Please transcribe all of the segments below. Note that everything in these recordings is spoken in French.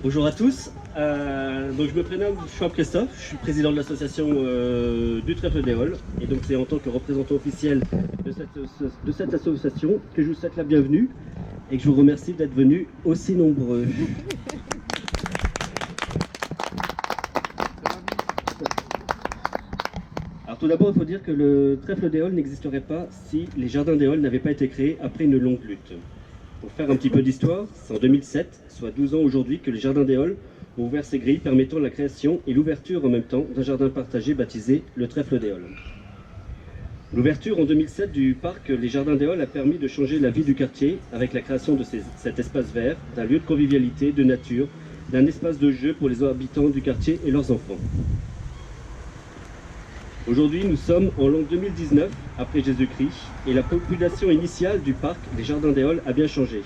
Bonjour à tous. Donc je me prénomme Christophe, je suis président de l'association du Trèfle des Halles. Et donc c'est en tant que représentant officiel de cette association que je vous souhaite la bienvenue et que je vous remercie d'être venus aussi nombreux. Alors tout d'abord, il faut dire que le Trèfle des Halles n'existerait pas si les Jardins des Halles n'avaient pas été créés après une longue lutte. Pour faire un petit peu d'histoire, c'est en 2007, soit 12 ans aujourd'hui, que les Jardins des Halles ont ouvert ces grilles permettant la création et l'ouverture en même temps d'un jardin partagé baptisé le Trèfle des Halles. L'ouverture en 2007 du parc Les Jardins des Halles a permis de changer la vie du quartier avec la création de cet espace vert, d'un lieu de convivialité, de nature, d'un espace de jeu pour les habitants du quartier et leurs enfants. Aujourd'hui, nous sommes en l'an 2019, après Jésus-Christ, et la population initiale du parc Les Jardins des Halles a bien changé.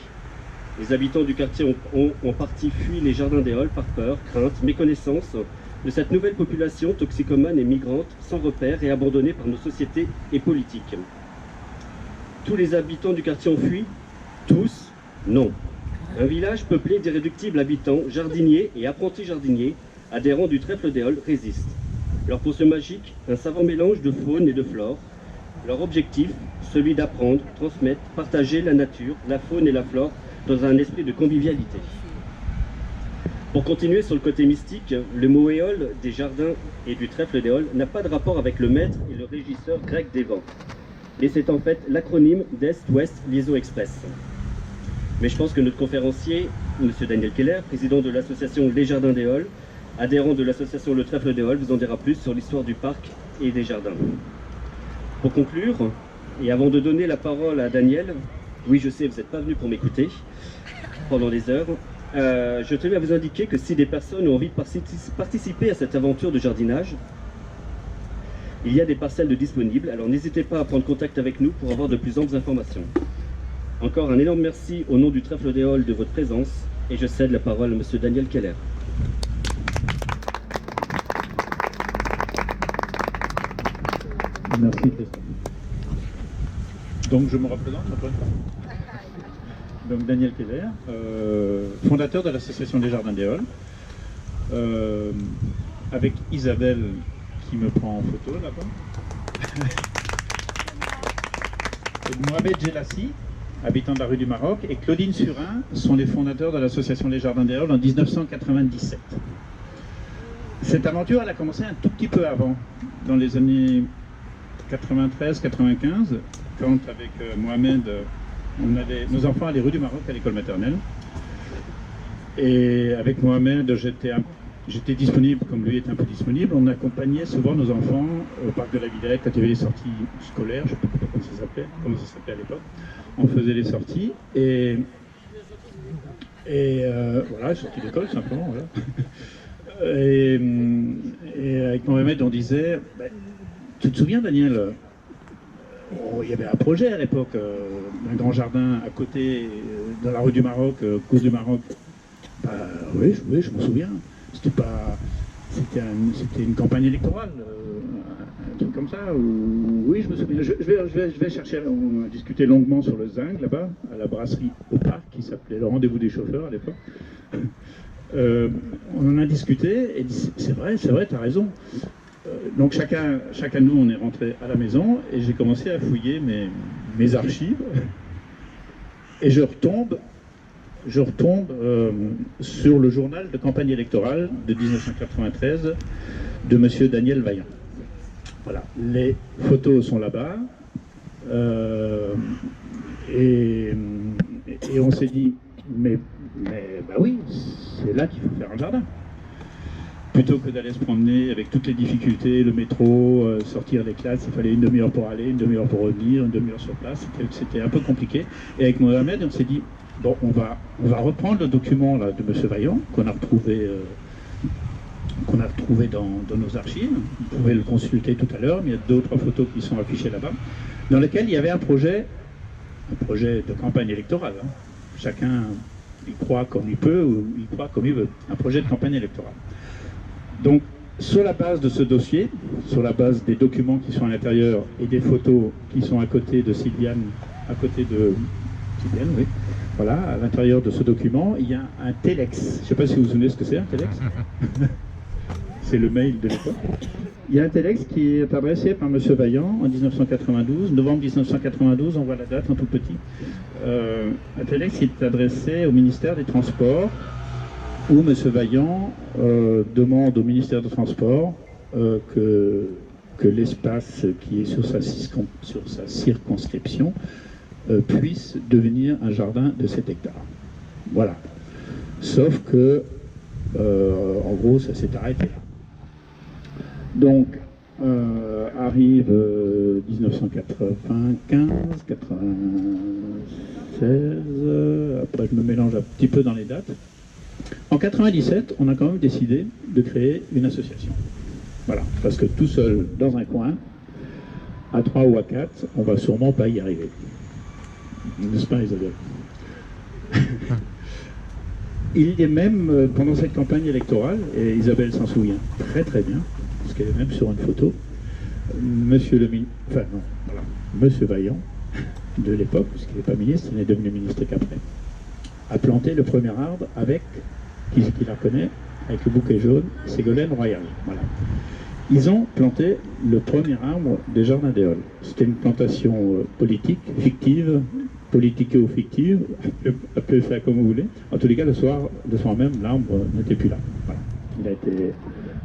Les habitants du quartier ont en partie fui les Jardins des Halles par peur, crainte, méconnaissance de cette nouvelle population toxicomane et migrante, sans repère et abandonnée par nos sociétés et politiques. Tous les habitants du quartier ont fui? Tous? Non. Un village peuplé d'irréductibles habitants, jardiniers et apprentis jardiniers, adhérents du Trèfle des Halles, résistent. Leur potion magique, un savant mélange de faune et de flore. Leur objectif, celui d'apprendre, transmettre, partager la nature, la faune et la flore dans un esprit de convivialité. Pour continuer sur le côté mystique, le mot éole des jardins et du Trèfle des Halles n'a pas de rapport avec le maître et le régisseur grec des vents. Et c'est en fait l'acronyme d'Est-Ouest Liaison Express. Mais je pense que notre conférencier, M. Daniel Keller, président de l'association Les Jardins des Halles, adhérent de l'association Le Trèfle des Halles, vous en dira plus sur l'histoire du parc et des jardins. Pour conclure, et avant de donner la parole à Daniel, oui je sais, vous n'êtes pas venu pour m'écouter pendant des heures, je tenais à vous indiquer que si des personnes ont envie de participer à cette aventure de jardinage, il y a des parcelles de disponibles, alors n'hésitez pas à prendre contact avec nous pour avoir de plus amples informations. Encore un énorme merci au nom du Trèfle des Halles de votre présence, et je cède la parole à M. Daniel Keller. Merci Christophe. Donc je me représente un peu. Donc Daniel Keller, fondateur de l'association des Jardins des Halles, avec Isabelle qui me prend en photo là-bas, et Mohamed Jelassi, habitant de la rue du Maroc, et Claudine Surin sont les fondateurs de l'association des Jardins des Halles en 1997. Cette aventure elle a commencé un tout petit peu avant, dans les années 93-95, quand avec Mohamed, nos enfants allaient rue du Maroc à l'école maternelle. Et avec Mohamed, j'étais disponible, comme lui était un peu disponible. On accompagnait souvent nos enfants au parc de la Villette quand il y avait les sorties scolaires, je ne sais pas comment ça s'appelait à l'époque. On faisait les sorties et voilà, sorties d'école simplement. Voilà. Et avec Mohamed, on disait... Tu te souviens, Daniel, il y avait un projet à l'époque, d'un grand jardin à côté, dans la rue du Maroc, cours du Maroc. Oui, je m'en souviens. C'était une campagne électorale, un truc comme ça. Oui, je me souviens. Je vais chercher. On a discuté longuement sur le zinc, là-bas, à la brasserie au parc, qui s'appelait le rendez-vous des chauffeurs à l'époque. On en a discuté, et c'est vrai, tu as raison. Donc chacun de nous, on est rentré à la maison et j'ai commencé à fouiller mes archives et je retombe sur le journal de campagne électorale de 1993 de M. Daniel Vaillant. Voilà, les photos sont là-bas et on s'est dit, mais bah oui, c'est là qu'il faut faire un jardin. Plutôt que d'aller se promener avec toutes les difficultés, le métro, sortir des classes, il fallait une demi-heure pour aller, une demi-heure pour revenir, une demi-heure sur place, c'était un peu compliqué. Et avec Mohamed, on s'est dit, bon, on va reprendre le document là, de M. Vaillant, qu'on a retrouvé dans nos archives. Vous pouvez le consulter tout à l'heure, mais il y a 2 ou 3 photos qui sont affichées là-bas, dans lesquelles il y avait un projet de campagne électorale. Hein. Chacun il croit comme il peut ou il croit comme il veut. Un projet de campagne électorale. Donc, sur la base de ce dossier, sur la base des documents qui sont à l'intérieur et des photos qui sont à côté de Sylviane, à côté de quotidienne, oui. Voilà, à l'intérieur de ce document, il y a un telex. Je ne sais pas si vous vous souvenez ce que c'est un telex. C'est le mail de l'époque. Il y a un telex qui est adressé par M. Vaillant en 1992, novembre 1992, on voit la date en tout petit. Un telex qui est adressé au ministère des Transports, où M. Vaillant demande au ministère des Transports que l'espace qui est sur sa circonscription puisse devenir un jardin de 7 hectares. Voilà. Sauf que, en gros, ça s'est arrêté là. Donc, arrive 1995, 96, après je me mélange un petit peu dans les dates. En 97, on a quand même décidé de créer une association. Voilà, parce que tout seul, dans un coin, à 3 ou à 4, on va sûrement pas y arriver. N'est-ce pas, Isabelle? Il est même, pendant cette campagne électorale, et Isabelle s'en souvient très très bien, parce qu'elle est même sur une photo, Monsieur Vaillant, de l'époque, puisqu'il n'est pas ministre, il n'est devenu ministre qu'après, a planté le premier arbre avec, qui la connaît, avec le bouquet jaune, Ségolène Royal. Voilà. Ils ont planté le premier arbre des Jardins des Halles. C'était une plantation politique, fictive, politico-fictive, appelez ça comme vous voulez. En tous les cas, le soir même, l'arbre n'était plus là. Voilà. Il a été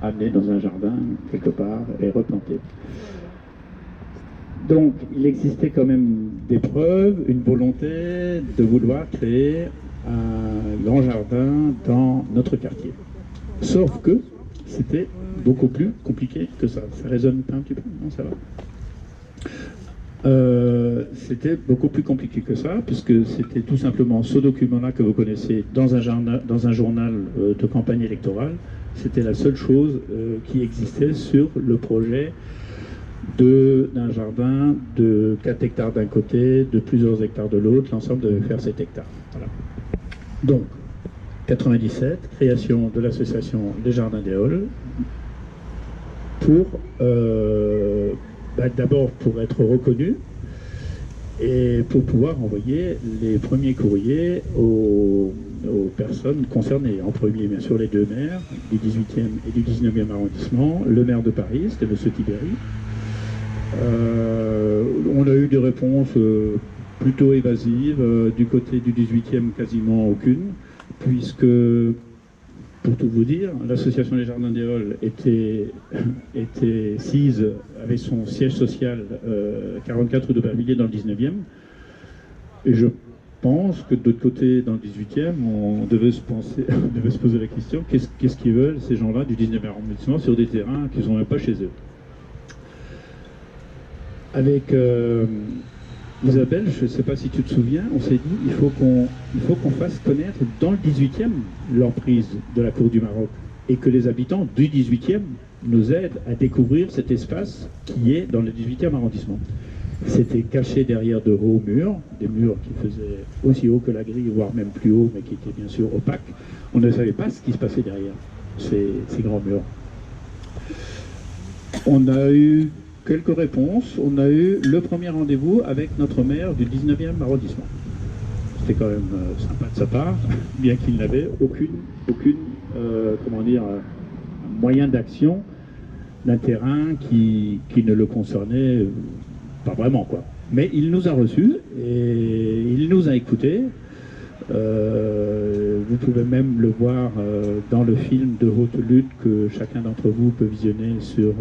amené dans un jardin, quelque part, et replanté. Donc, il existait quand même des preuves, une volonté de vouloir créer un grand jardin dans notre quartier. Sauf que c'était beaucoup plus compliqué que ça. Ça résonne pas un petit peu? Non, ça va. C'était beaucoup plus compliqué que ça, puisque c'était tout simplement ce document-là que vous connaissez dans un journal de campagne électorale. C'était la seule chose qui existait sur le projet d'un jardin de 4 hectares d'un côté, de plusieurs hectares de l'autre. L'ensemble devait faire 7 hectares. Voilà. Donc, 97, création de l'association des Jardins des Halles, pour d'abord pour être reconnu et pour pouvoir envoyer les premiers courriers aux personnes concernées. En premier, bien sûr, les deux maires du 18e et du 19e arrondissement, le maire de Paris, c'était M. Tibéri. On a eu des réponses plutôt évasives, du côté du 18e quasiment aucune, puisque, pour tout vous dire, l'association des Jardins des Halles était sise, avait son siège social 44 rue d'Aubervilliers dans le 19e, et je pense que de l'autre côté, dans le 18e, on devait se poser la question, qu'est-ce qu'ils veulent ces gens-là du 19e arrondissement sur des terrains qu'ils n'ont même pas chez eux. Avec Isabelle, je ne sais pas si tu te souviens, on s'est dit il faut qu'on fasse connaître dans le 18e l'emprise de la Cour du Maroc, et que les habitants du 18e nous aident à découvrir cet espace qui est dans le 18e arrondissement. C'était caché derrière de hauts murs, des murs qui faisaient aussi haut que la grille, voire même plus haut, mais qui étaient bien sûr opaques. On ne savait pas ce qui se passait derrière ces grands murs. On a eu quelques réponses. On a eu le premier rendez-vous avec notre maire du 19e arrondissement. C'était quand même sympa de sa part, bien qu'il n'avait aucune moyen d'action d'un terrain qui ne le concernait pas vraiment, quoi. Mais il nous a reçus et il nous a écoutés. Vous pouvez même le voir dans le film de haute lutte que chacun d'entre vous peut visionner sur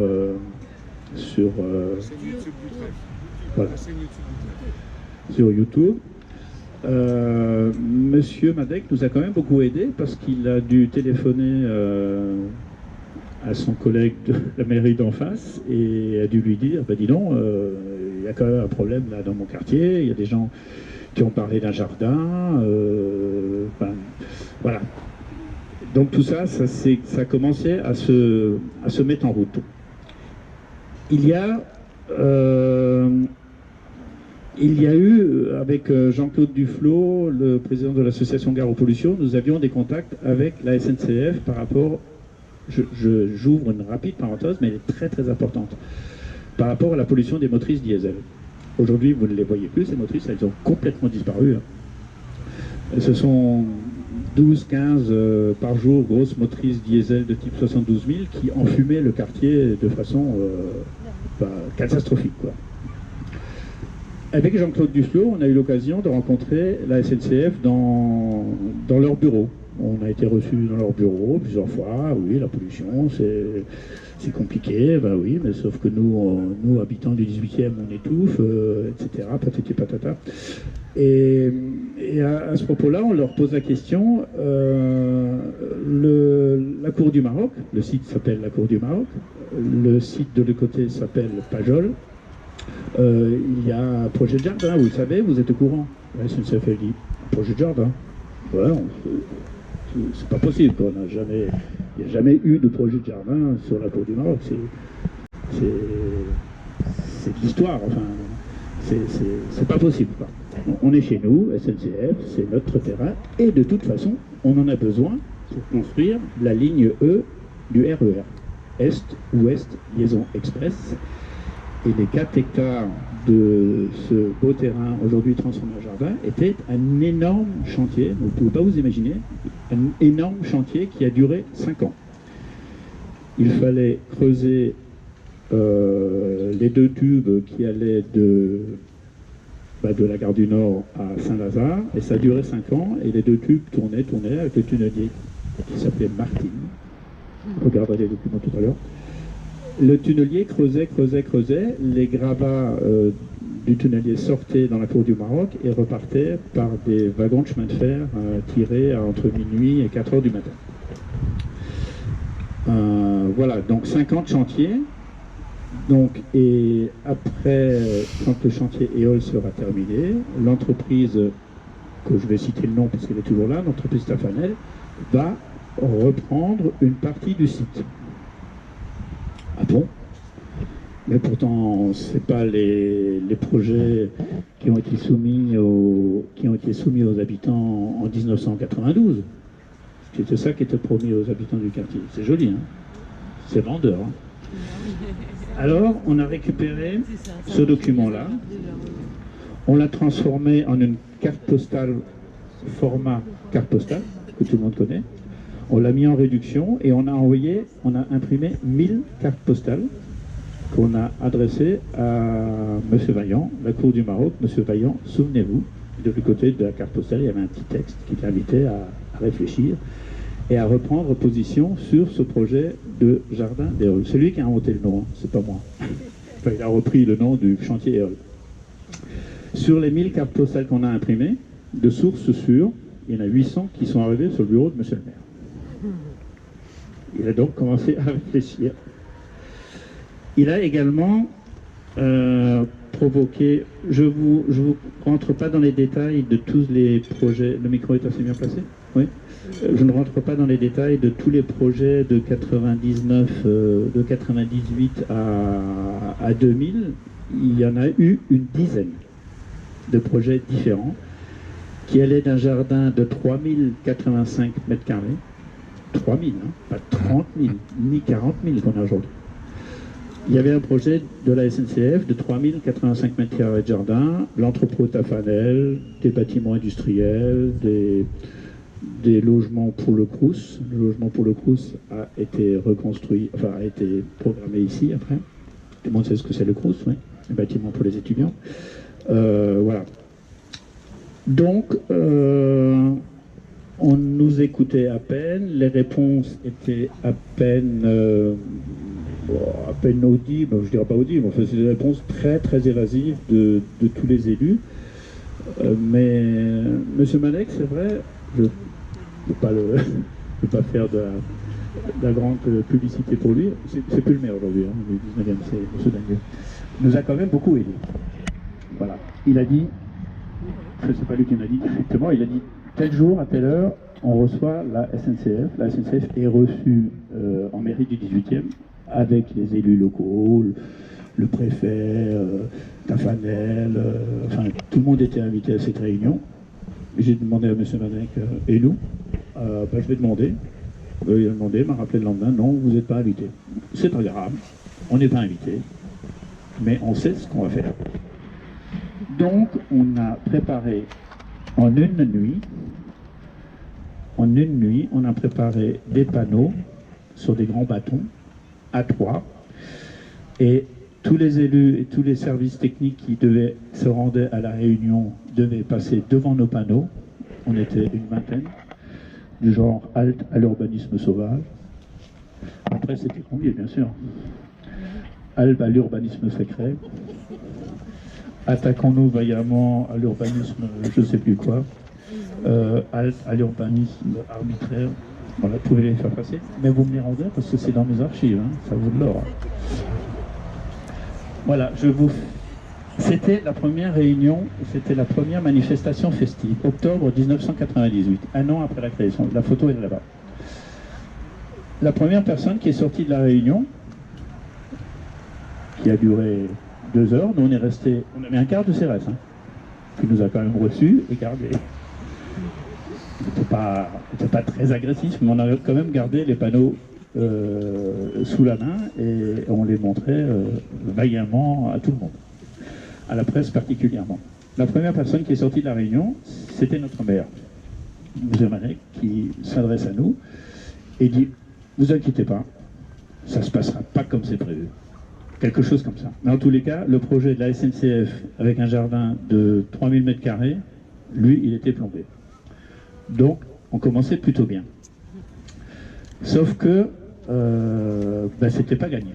YouTube. Monsieur Madec nous a quand même beaucoup aidé parce qu'il a dû téléphoner à son collègue de la mairie d'en face et a dû lui dire dis donc, il y a quand même un problème là dans mon quartier, il y a des gens qui ont parlé d'un jardin, voilà. Donc tout ça, ça commençait à se mettre en route. Il y a eu, avec Jean-Claude Duflot, le président de l'association Gare aux Pollutions, nous avions des contacts avec la SNCF par rapport, j'ouvre une rapide parenthèse, mais elle est très très importante, par rapport à la pollution des motrices diesel. Aujourd'hui, vous ne les voyez plus, ces motrices, elles ont complètement disparu. Ce sont 12-15 par jour, grosses motrices diesel de type 72 000 qui enfumaient le quartier de façon catastrophique, quoi. Avec Jean-Claude Duflot, on a eu l'occasion de rencontrer la SNCF dans leur bureau. On a été reçus dans leur bureau plusieurs fois. Oui, la pollution, c'est compliqué. Ben oui, mais sauf que nous habitants du 18e, on étouffe, etc. Patati patata. Et à ce propos-là, on leur pose la question. La Cour du Maroc, le site s'appelle la Cour du Maroc. Le site de l'autre côté s'appelle Pajol. Il y a un projet de jardin, vous le savez, vous êtes au courant. La SNCF dit, un projet de jardin. Ouais, c'est pas possible, quoi. Il n'y a jamais eu de projet de jardin sur la Cour du Maroc. C'est de l'histoire, enfin, c'est pas possible, quoi. On est chez nous, SNCF, c'est notre terrain, et de toute façon, on en a besoin pour construire la ligne E du RER, Est-Ouest Liaison Express. Et les 4 hectares de ce beau terrain, aujourd'hui transformé en jardin, était un énorme chantier, vous ne pouvez pas vous imaginer, un énorme chantier qui a duré 5 ans. Il fallait creuser les 2 tubes qui allaient de la gare du Nord à Saint-Lazare, et ça a duré 5 ans, et les 2 tubes tournaient avec le tunnelier qui s'appelait Martine. On regardera les documents tout à l'heure. Le tunnelier creusait, les gravats du tunnelier sortaient dans la cour du Maroc et repartaient par des wagons de chemin de fer tirés entre minuit et 4 heures du matin. Voilà, donc 50 chantiers. Donc, et après, quand le chantier EOL sera terminé, l'entreprise, que je vais citer le nom parce qu'elle est toujours là, l'entreprise Tafanel, va reprendre une partie du site. Ah bon? Mais pourtant, ce n'est pas les projets qui ont été soumis aux habitants en 1992. C'était ça qui était promis aux habitants du quartier. C'est joli, hein? C'est vendeur. Hein? Alors, on a récupéré ce document-là, on l'a transformé en une carte postale, format carte postale, que tout le monde connaît. On l'a mis en réduction et on a imprimé 1000 cartes postales qu'on a adressées à M. Vaillant, la Cour du Maroc. M. Vaillant, souvenez-vous, de l'autre côté de la carte postale, il y avait un petit texte qui l'invitait à réfléchir et à reprendre position sur ce projet de jardin d'Éole. C'est lui qui a inventé le nom, hein, c'est pas moi. Enfin, il a repris le nom du chantier Éole. Sur les 1000 cartes postales qu'on a imprimées, de sources sûres, il y en a 800 qui sont arrivées sur le bureau de M. le maire. Il a donc commencé à réfléchir. Il a également provoqué, je vous rentre pas dans les détails de tous les projets, le micro est assez bien placé? Oui. Je ne rentre pas dans les détails de tous les projets de 99, de 98 à 2000. Il y en a eu une dizaine de projets différents qui allaient d'un jardin de 3085 mètres carrés, 3000, hein, pas 30 000, ni 40 000 qu'on a aujourd'hui. Il y avait un projet de la SNCF de 3085 mètres carrés de jardin, l'entrepôt Tafanel, des bâtiments industriels, des logements pour le Crous. Le logement pour le Crous a été reconstruit, enfin a été programmé ici après. Tout le monde sait ce que c'est le Crous, oui, les bâtiments pour les étudiants. Voilà. Donc, on nous écoutait à peine, les réponses étaient à peine audibles, je ne dirais pas audibles, enfin, c'est des réponses très très évasives de tous les élus. Mais M. Malek, c'est vrai, je ne peux pas faire de la grande publicité pour lui, c'est plus le maire aujourd'hui, hein, le 19e, c'est M. Daniel. Il nous a quand même beaucoup aidé. Voilà. Il a dit, je ne sais pas lui qui m'a dit directement, il a dit tel jour, à telle heure, on reçoit la SNCF. La SNCF est reçue en mairie du 18e avec les élus locaux, le préfet, Tafanel, enfin tout le monde était invité à cette réunion. J'ai demandé à M. Manek, et nous, je vais demander. Il a demandé, m'a rappelé le lendemain, non, vous n'êtes pas invité. C'est pas grave, on n'est pas invité, mais on sait ce qu'on va faire. Donc, on a préparé en une nuit en une nuit, on a préparé des panneaux sur des grands bâtons, à 3, et tous les élus et tous les services techniques qui devaient se rendre à la réunion devaient passer devant nos panneaux. On était une vingtaine, du genre halte à l'urbanisme sauvage. Après, c'était convié, bien sûr. Halte à l'urbanisme secret. Attaquons-nous vaillamment à l'urbanisme, je ne sais plus quoi. Halte à l'urbanisme arbitraire. Voilà, vous pouvez les faire passer. Mais vous me les rendez parce que c'est dans mes archives, hein, ça vaut de l'or. Voilà, c'était la première réunion, c'était la première manifestation festive, octobre 1998, un an après la création. La photo est là-bas. La première personne qui est sortie de la réunion, qui a duré 2 heures, nous on est resté, on avait un quart de CRS, hein, qui nous a quand même reçus et gardé. C'était pas très agressif, mais on a quand même gardé les panneaux sous la main et on les montrait vaillamment à tout le monde, à la presse particulièrement. La première personne qui est sortie de la réunion, c'était notre maire, M. Manek, qui s'adresse à nous et dit « Vous inquiétez pas, ça se passera pas comme c'est prévu ». Quelque chose comme ça. Mais en tous les cas, le projet de la SNCF avec un jardin de 3000 m², lui, il était plombé. Donc, on commençait plutôt bien. Sauf que c'était pas gagné.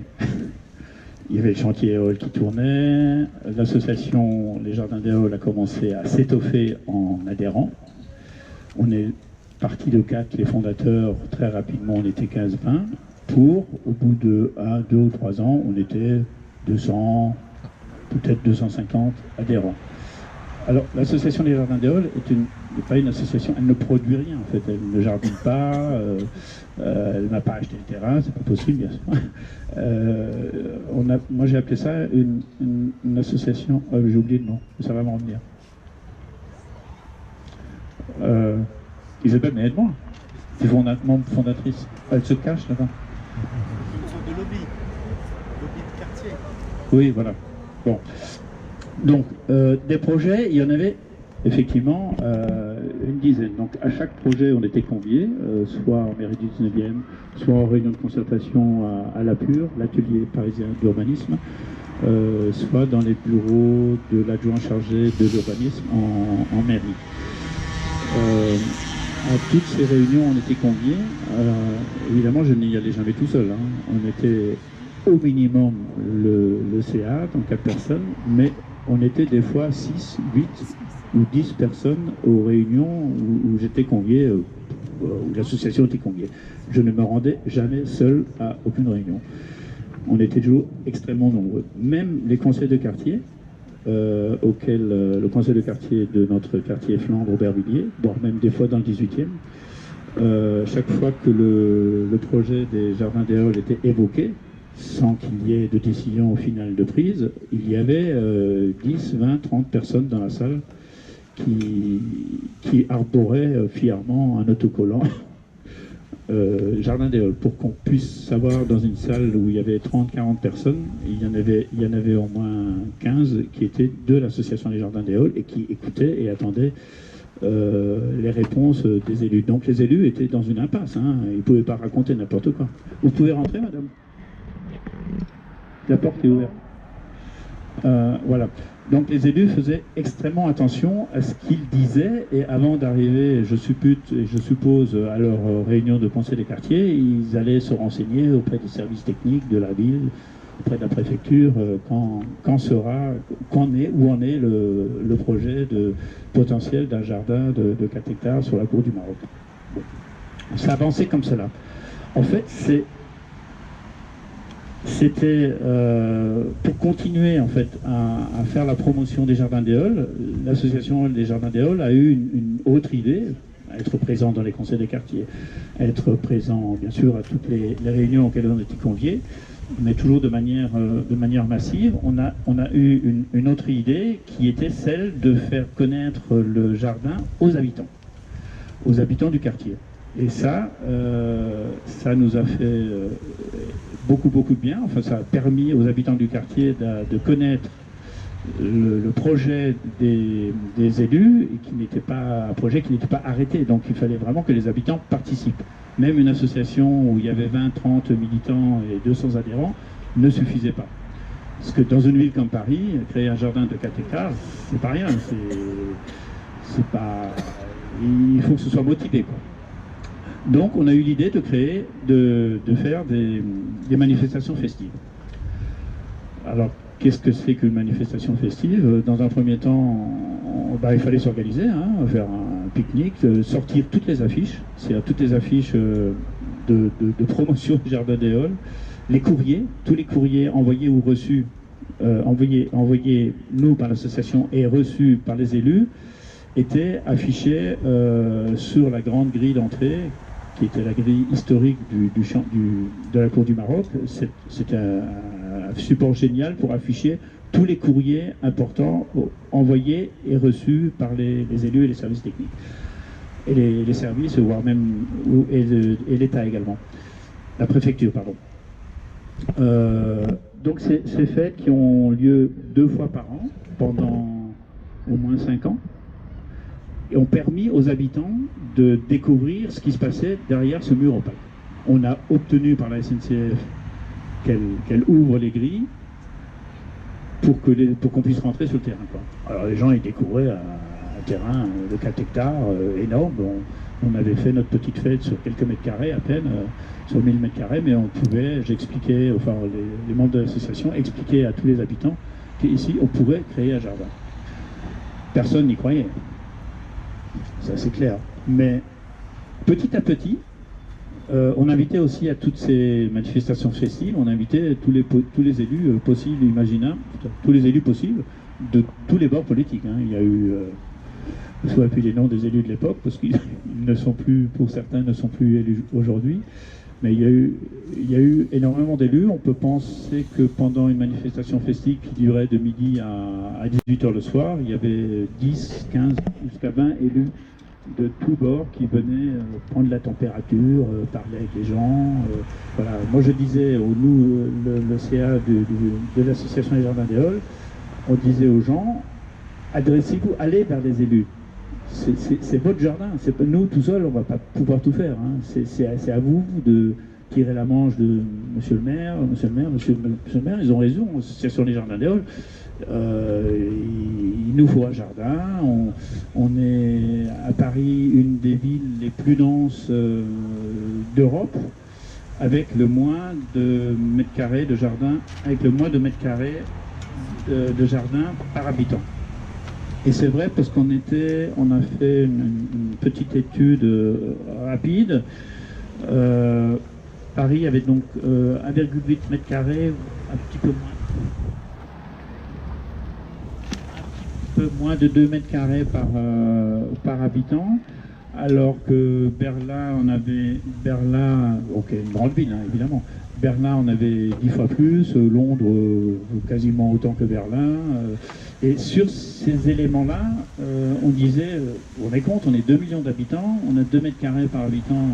Il y avait le chantier Éole qui tournait, l'association Les Jardins d'Éole a commencé à s'étoffer en adhérents. On est parti de 4, les fondateurs, très rapidement on était 15-20, pour, au bout de 1, 2 ou 3 ans, on était 200, peut-être 250 adhérents. Alors, l'association des Jardins d'Éole n'est pas une association, elle ne produit rien en fait, elle ne jardine pas, elle n'a pas acheté le terrain, c'est pas possible bien sûr. Moi j'ai appelé ça une association, j'ai oublié le nom, ça va m'en revenir. Isabelle, mais aide-moi, c'est membre fondatrice, elle se cache là-bas. Une sorte de lobby de quartier. Oui, voilà. Bon. Donc, des projets, il y en avait effectivement une dizaine. Donc, à chaque projet, on était conviés, soit en mairie du 19e, soit en réunion de concertation à La Pure, l'atelier parisien d'urbanisme, soit dans les bureaux de l'adjoint chargé de l'urbanisme en mairie. À toutes ces réunions, on était conviés. Évidemment, je n'y allais jamais tout seul. Hein. On était au minimum le CA, donc 4 personnes, mais on était des fois 6, 8 ou 10 personnes aux réunions où j'étais convié, où l'association était conviée. Je ne me rendais jamais seul à aucune réunion. On était toujours extrêmement nombreux. Même les conseils de quartier, auxquels le conseil de quartier de notre quartier Flandre, Aubervilliers, voire même des fois dans le 18e, chaque fois que le projet des Jardins d'Éole était évoqué, sans qu'il y ait de décision au final de prise, il y avait 10, 20, 30 personnes dans la salle qui arboraient fièrement un autocollant Jardin d'Éole, pour qu'on puisse savoir dans une salle où il y avait 30, 40 personnes, il y en avait au moins 15 qui étaient de l'association des Jardins d'Éole et qui écoutaient et attendaient les réponses des élus. Donc les élus étaient dans une impasse, hein, ils ne pouvaient pas raconter n'importe quoi. Vous pouvez rentrer, madame? La porte est ouverte. Voilà. Donc les élus faisaient extrêmement attention à ce qu'ils disaient, et avant d'arriver, je suppose, à leur réunion de conseil des quartiers, ils allaient se renseigner auprès des services techniques de la ville, auprès de la préfecture, où en est le projet potentiel d'un jardin de 4 hectares sur la cour du Maroc. Bon. Ça avançait comme cela. En fait, c'était pour continuer en fait à faire la promotion des Jardins d'Éole. L'association des Jardins d'Éole a eu une autre idée, à être présent dans les conseils des quartiers, à être présent bien sûr à toutes les réunions auxquelles on était conviés, mais toujours de manière massive. On a eu une autre idée qui était celle de faire connaître le jardin aux habitants du quartier. Et ça nous a fait beaucoup de bien. Enfin, ça a permis aux habitants du quartier de connaître le projet des élus et qui n'était pas un projet qui n'était pas arrêté. Donc il fallait vraiment que les habitants participent. Même une association où il y avait 20, 30 militants et 200 adhérents ne suffisait pas. Parce que dans une ville comme Paris, créer un jardin de 4 hectares, c'est pas rien. C'est pas... Il faut que ce soit motivé, quoi. Donc on a eu l'idée de créer, de faire des manifestations festives. Alors, qu'est-ce que c'est qu'une manifestation festive? Dans un premier temps, il fallait s'organiser, faire un pique-nique, sortir toutes les affiches, c'est-à-dire toutes les affiches de promotion du Jardin des Halles, les courriers, tous les courriers envoyés ou reçus, envoyés nous par l'association et reçus par les élus, étaient affichés sur la grande grille d'entrée, qui était la grille historique de la Cour du Maroc. C'est un support génial pour afficher tous les courriers importants envoyés et reçus par les élus et les services techniques. Et les services, voire même et l'État également. La préfecture, pardon. Donc ces fêtes qui ont lieu 2 fois par an, pendant au moins 5 ans, et ont permis aux habitants de découvrir ce qui se passait derrière ce mur opaque. On a obtenu par la SNCF qu'elle ouvre les grilles pour qu'on puisse rentrer sur le terrain, quoi. Alors les gens ils découvraient un terrain de 4 hectares énorme. On avait fait notre petite fête sur quelques mètres carrés à peine, sur 1000 mètres carrés, mais j'expliquais, enfin les membres de l'association expliquaient à tous les habitants qu'ici on pouvait créer un jardin. Personne n'y croyait. Ça c'est clair. Mais petit à petit, on invitait aussi à toutes ces manifestations festives, on invitait tous les élus possibles, imaginables, tous les élus possibles de tous les bords politiques. Il y a eu, je ne souviens plus les noms des élus de l'époque, parce qu'ils ne sont plus, pour certains, ne sont plus élus aujourd'hui. Mais il y a eu énormément d'élus. On peut penser que pendant une manifestation festive qui durait de midi à 18h le soir, il y avait 10, 15, jusqu'à 20 élus de tous bords qui venaient prendre la température, parler avec les gens. Voilà. Moi je disais, le CA de l'association des Jardins des Halles, on disait aux gens, adressez-vous, allez vers les élus. C'est votre jardin, nous tout seuls on ne va pas pouvoir tout faire. C'est à vous de tirer la manche de monsieur le maire, ils ont raison, l'association des Jardins des Halles. Il nous faut un jardin. On est à Paris une des villes les plus denses d'Europe, avec le moins de mètres carrés de jardin, de jardin par habitant. Et c'est vrai parce qu'on a fait une petite étude rapide. Paris avait donc 1,8 mètre carré, un petit peu moins de 2 mètres carrés par habitant, alors que Berlin, ok, une grande ville évidemment, Berlin on avait 10 fois plus, Londres quasiment autant que Berlin, et sur ces éléments-là, on disait, on est compte, on est 2 millions d'habitants, on a 2 mètres carrés par habitant,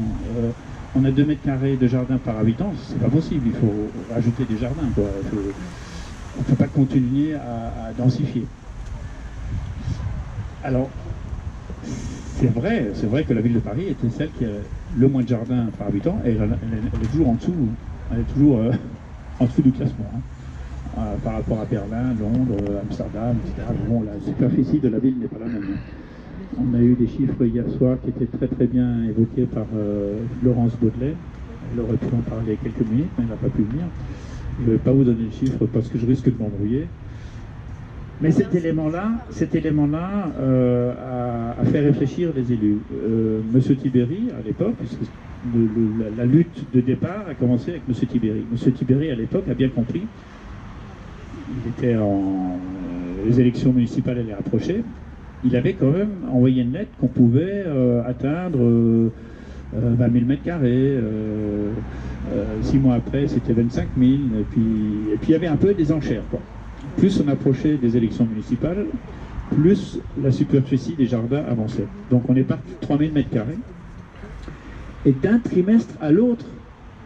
on a 2 mètres carrés de jardin par habitant, c'est pas possible, il faut rajouter des jardins, quoi. On ne peut pas continuer à densifier. Alors, c'est vrai que la ville de Paris était celle qui a le moins de jardins par habitant, et elle est toujours en dessous, en dessous du classement, par rapport à Berlin, Londres, Amsterdam, etc. Bon, la superficie de la ville n'est pas la même. On a eu des chiffres hier soir qui étaient très très bien évoqués par Laurence Baudelaire. Elle aurait pu en parler quelques minutes, mais elle n'a pas pu venir. Je ne vais pas vous donner le chiffre parce que je risque de m'embrouiller. Mais cet élément-là a fait réfléchir les élus. Monsieur Tibéri, à l'époque, puisque la lutte de départ a commencé avec Monsieur Tibéri. Monsieur Tibéri, à l'époque, a bien compris. Il était les élections municipales allaient approcher. Il avait quand même envoyé une lettre qu'on pouvait atteindre 20 000 mètres carrés. 6 mois après, c'était 25 000. Et puis il y avait un peu des enchères, quoi. Plus on approchait des élections municipales, plus la superficie des jardins avançait. Donc on est parti de 3 000 mètres carrés. Et d'un trimestre à l'autre,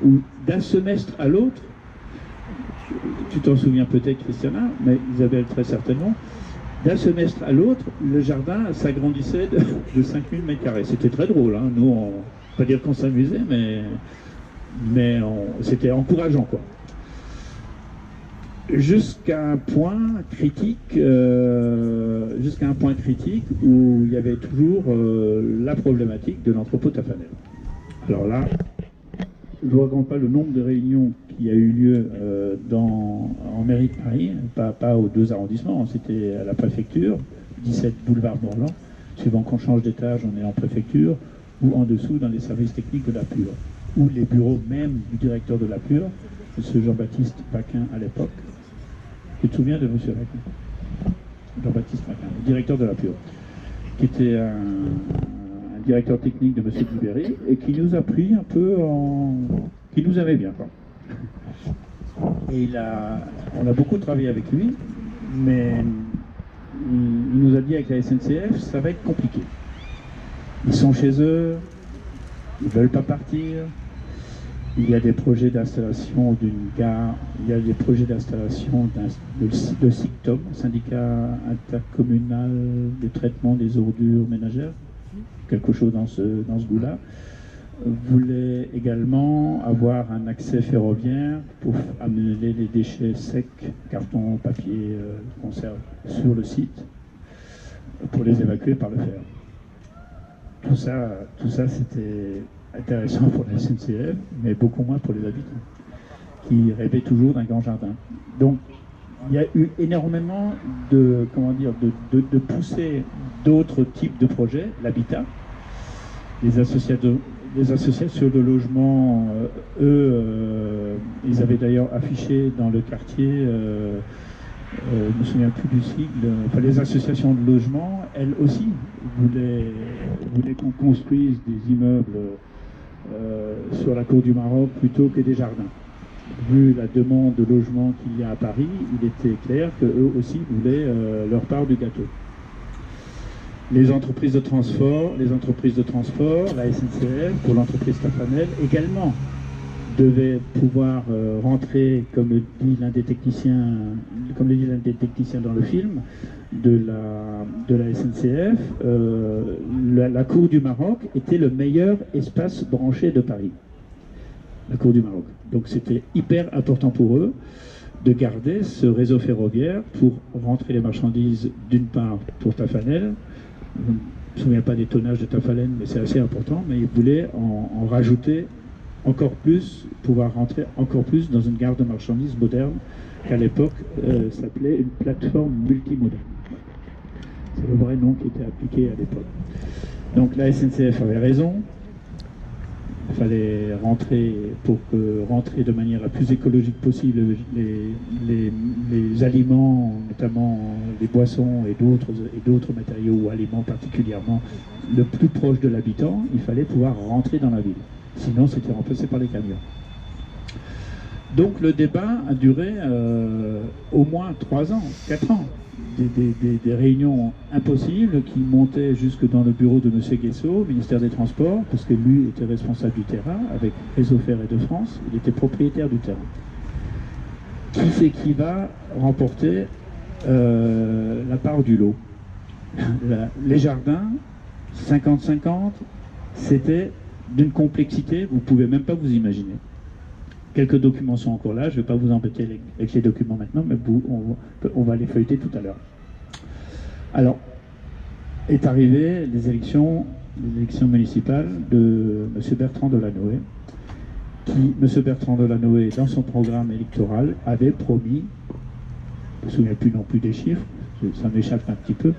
ou d'un semestre à l'autre, tu t'en souviens peut-être, Christiana, mais Isabelle très certainement, d'un semestre à l'autre, le jardin s'agrandissait de 5000 m². C'était très drôle, hein. Nous, on pas dire qu'on s'amusait, mais c'était encourageant, quoi. Jusqu'à un point critique, où il y avait toujours la problématique de l'entrepôt Tafanel. Alors là, je ne vous raconte pas le nombre de réunions qui a eu lieu en mairie de Paris, pas aux 2 arrondissements, c'était à la préfecture, 17 boulevard Morland. Suivant qu'on change d'étage, on est en préfecture, ou en dessous dans les services techniques de la Pure, ou les bureaux même du directeur de la Pure, M. Jean-Baptiste Paquin à l'époque. Tu te souviens de M. Paquin? Jean-Baptiste Paquin, le directeur de la Pure, qui était un directeur technique de M. Duberry, et qui nous a pris un peu qui nous aimait bien, quoi. Et on a beaucoup travaillé avec lui, mais il nous a dit avec la SNCF, ça va être compliqué. Ils sont chez eux, ils ne veulent pas partir. Il y a des projets d'installation d'une gare, il y a des projets d'installation de SICTOM, syndicat intercommunal de traitement des ordures ménagères, quelque chose dans ce goût-là. Voulait également avoir un accès ferroviaire pour amener les déchets secs, carton, papier, conserve sur le site, pour les évacuer par le fer. Tout ça c'était intéressant pour la SNCF, mais beaucoup moins pour les habitants, qui rêvaient toujours d'un grand jardin. Donc, il y a eu énormément de pousser d'autres types de projets, l'habitat, les associations de logement, ils avaient d'ailleurs affiché dans le quartier, je ne me souviens plus du sigle, enfin, les associations de logement, elles aussi, voulaient qu'on construise des immeubles sur la cour du Maroc plutôt que des jardins. Vu la demande de logement qu'il y a à Paris, il était clair qu'eux aussi voulaient leur part du gâteau. Les entreprises de transport, la SNCF, pour l'entreprise Tafanel également, devaient pouvoir rentrer, comme le dit l'un des techniciens dans le film de la SNCF, la cour du Maroc était le meilleur espace branché de Paris. La cour du Maroc. Donc c'était hyper important pour eux de garder ce réseau ferroviaire pour rentrer les marchandises d'une part pour Tafanel. Je ne me souviens pas des tonnages de Tafanel, mais c'est assez important, mais ils voulaient en rajouter encore plus, pouvoir rentrer encore plus dans une gare de marchandises moderne qu'à l'époque s'appelait une plateforme multimodale. C'est le vrai nom qui était appliqué à l'époque. Donc la SNCF avait raison. Il fallait rentrer de manière la plus écologique possible les aliments, notamment les boissons et d'autres matériaux ou aliments particulièrement le plus proche de l'habitant. Il fallait pouvoir rentrer dans la ville. Sinon, c'était remplacé par les camions. Donc le débat a duré au moins 3 ans, 4 ans. Des réunions impossibles qui montaient jusque dans le bureau de M. Guessot, ministère des Transports, parce que lui était responsable du terrain, avec Réseau Ferré de France, il était propriétaire du terrain. Qui c'est qui va remporter la part du lot? Les jardins, 50-50, c'était d'une complexité, vous ne pouvez même pas vous imaginer. Quelques documents sont encore là, je ne vais pas vous embêter avec les documents maintenant, mais on va les feuilleter tout à l'heure. Alors, est arrivé les élections municipales de M. Bertrand Delanoë, M. Bertrand Delanoë, dans son programme électoral, avait promis, je ne me souviens plus non plus des chiffres, ça m'échappe un petit peu,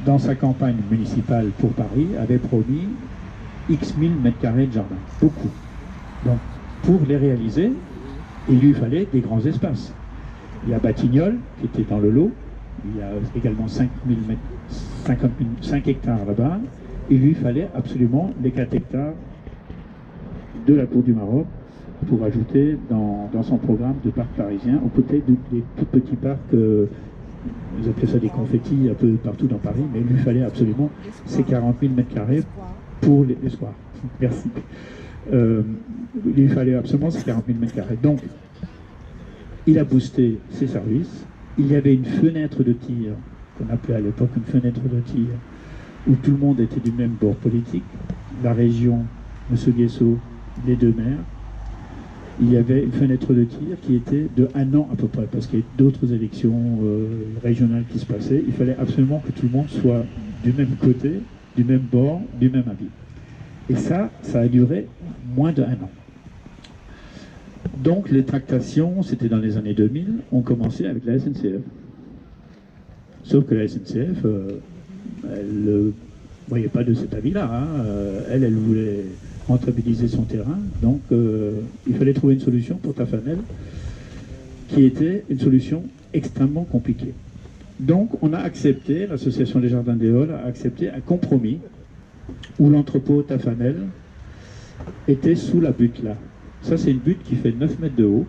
dans sa campagne municipale pour Paris, avait promis X 1000 m² de jardin, beaucoup. Donc, pour les réaliser, il lui fallait des grands espaces. Il y a Batignolles, qui était dans le lot, il y a également 5 hectares là-bas, il lui fallait absolument les 4 hectares de la Cour du Maroc pour ajouter dans son programme de parc parisien, aux côtés des tout petits parcs, ils appelaient ça des confettis un peu partout dans Paris, mais il lui fallait absolument ces 40 000 m² pour les soirs. Merci. Il fallait absolument ces 40 000 m². Donc, il a boosté ses services. Il y avait une fenêtre de tir, qu'on appelait à l'époque une fenêtre de tir, où tout le monde était du même bord politique. La région, M. Guesso, les deux maires. Il y avait une fenêtre de tir qui était de 1 an à peu près, parce qu'il y avait d'autres élections régionales qui se passaient. Il fallait absolument que tout le monde soit du même côté, du même bord, du même avis. Et ça a duré moins d'1 an. Donc les tractations, c'était dans les années 2000, ont commencé avec la SNCF. Sauf que la SNCF, elle ne voyait pas de cet avis-là. Hein. Elle voulait rentabiliser son terrain. Donc il fallait trouver une solution pour Tafanel, qui était une solution extrêmement compliquée. Donc on a accepté, l'association des Jardins des Halles a accepté un compromis où l'entrepôt Tafanel était sous la butte là. Ça c'est une butte qui fait 9 mètres de haut,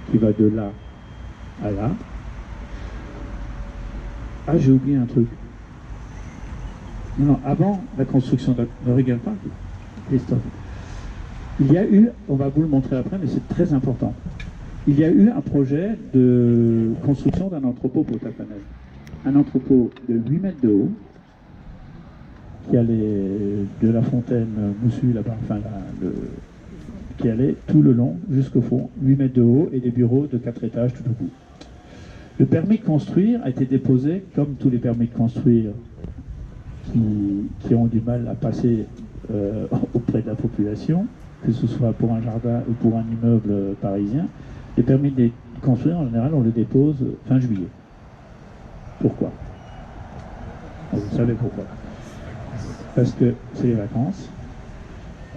qui va de là à là. Ah, j'ai oublié un truc. Non, avant la construction de... Ne rigole pas, Christophe. Il y a eu, on va vous le montrer après, mais c'est très important. Il y a eu un projet de construction d'un entrepôt pour Tafanel. Un entrepôt de 8 mètres de haut, qui allait de la fontaine Moussu, là-bas, enfin, qui allait tout le long, jusqu'au fond, 8 mètres de haut, et des bureaux de 4 étages tout au bout. Le permis de construire a été déposé, comme tous les permis de construire qui ont du mal à passer auprès de la population, que ce soit pour un jardin ou pour un immeuble parisien. Les permis de construire, en général, on les dépose fin juillet. Pourquoi? Vous savez pourquoi? Parce que c'est les vacances.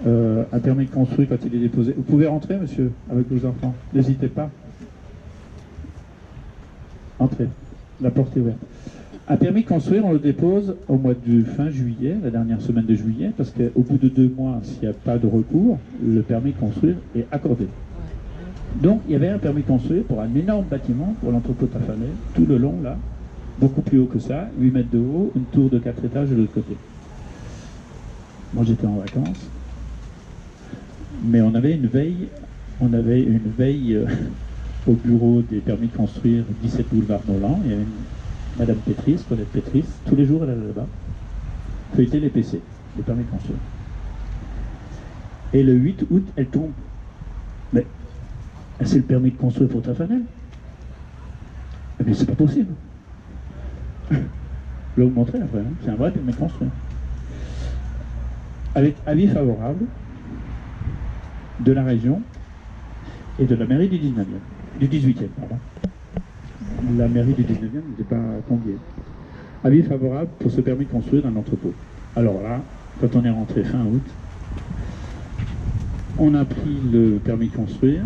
Un permis de construire, quand il est déposé... Vous pouvez rentrer, monsieur, avec vos enfants. N'hésitez pas. Entrez. La porte est ouverte. Un permis de construire, on le dépose au mois de fin juillet, la dernière semaine de juillet, parce qu'au bout de 2 mois, s'il n'y a pas de recours, le permis de construire est accordé. Donc, il y avait un permis de construire pour un énorme bâtiment, pour l'entrepôt Tafanel, tout le long, là, beaucoup plus haut que ça, 8 mètres de haut, une tour de 4 étages de l'autre côté. Moi, j'étais en vacances, mais on avait une veille au bureau des permis de construire, 17 boulevard Noland. Il y avait Madame Pétris, Colette Pétris, tous les jours elle allait là-bas, feuilleter les PC, les permis de construire. Et le 8 août, elle tombe. Mais c'est le permis de construire pour Tafanel. Mais c'est pas possible. Je vais vous montrer après, hein. C'est un vrai permis de construire. Avec avis favorable de la région et de la mairie du 19e, du 18e, pardon. La mairie du 19e n'était pas conviée. Avis favorable pour ce permis de construire d'un entrepôt. Alors là, quand on est rentré fin août, on a pris le permis de construire,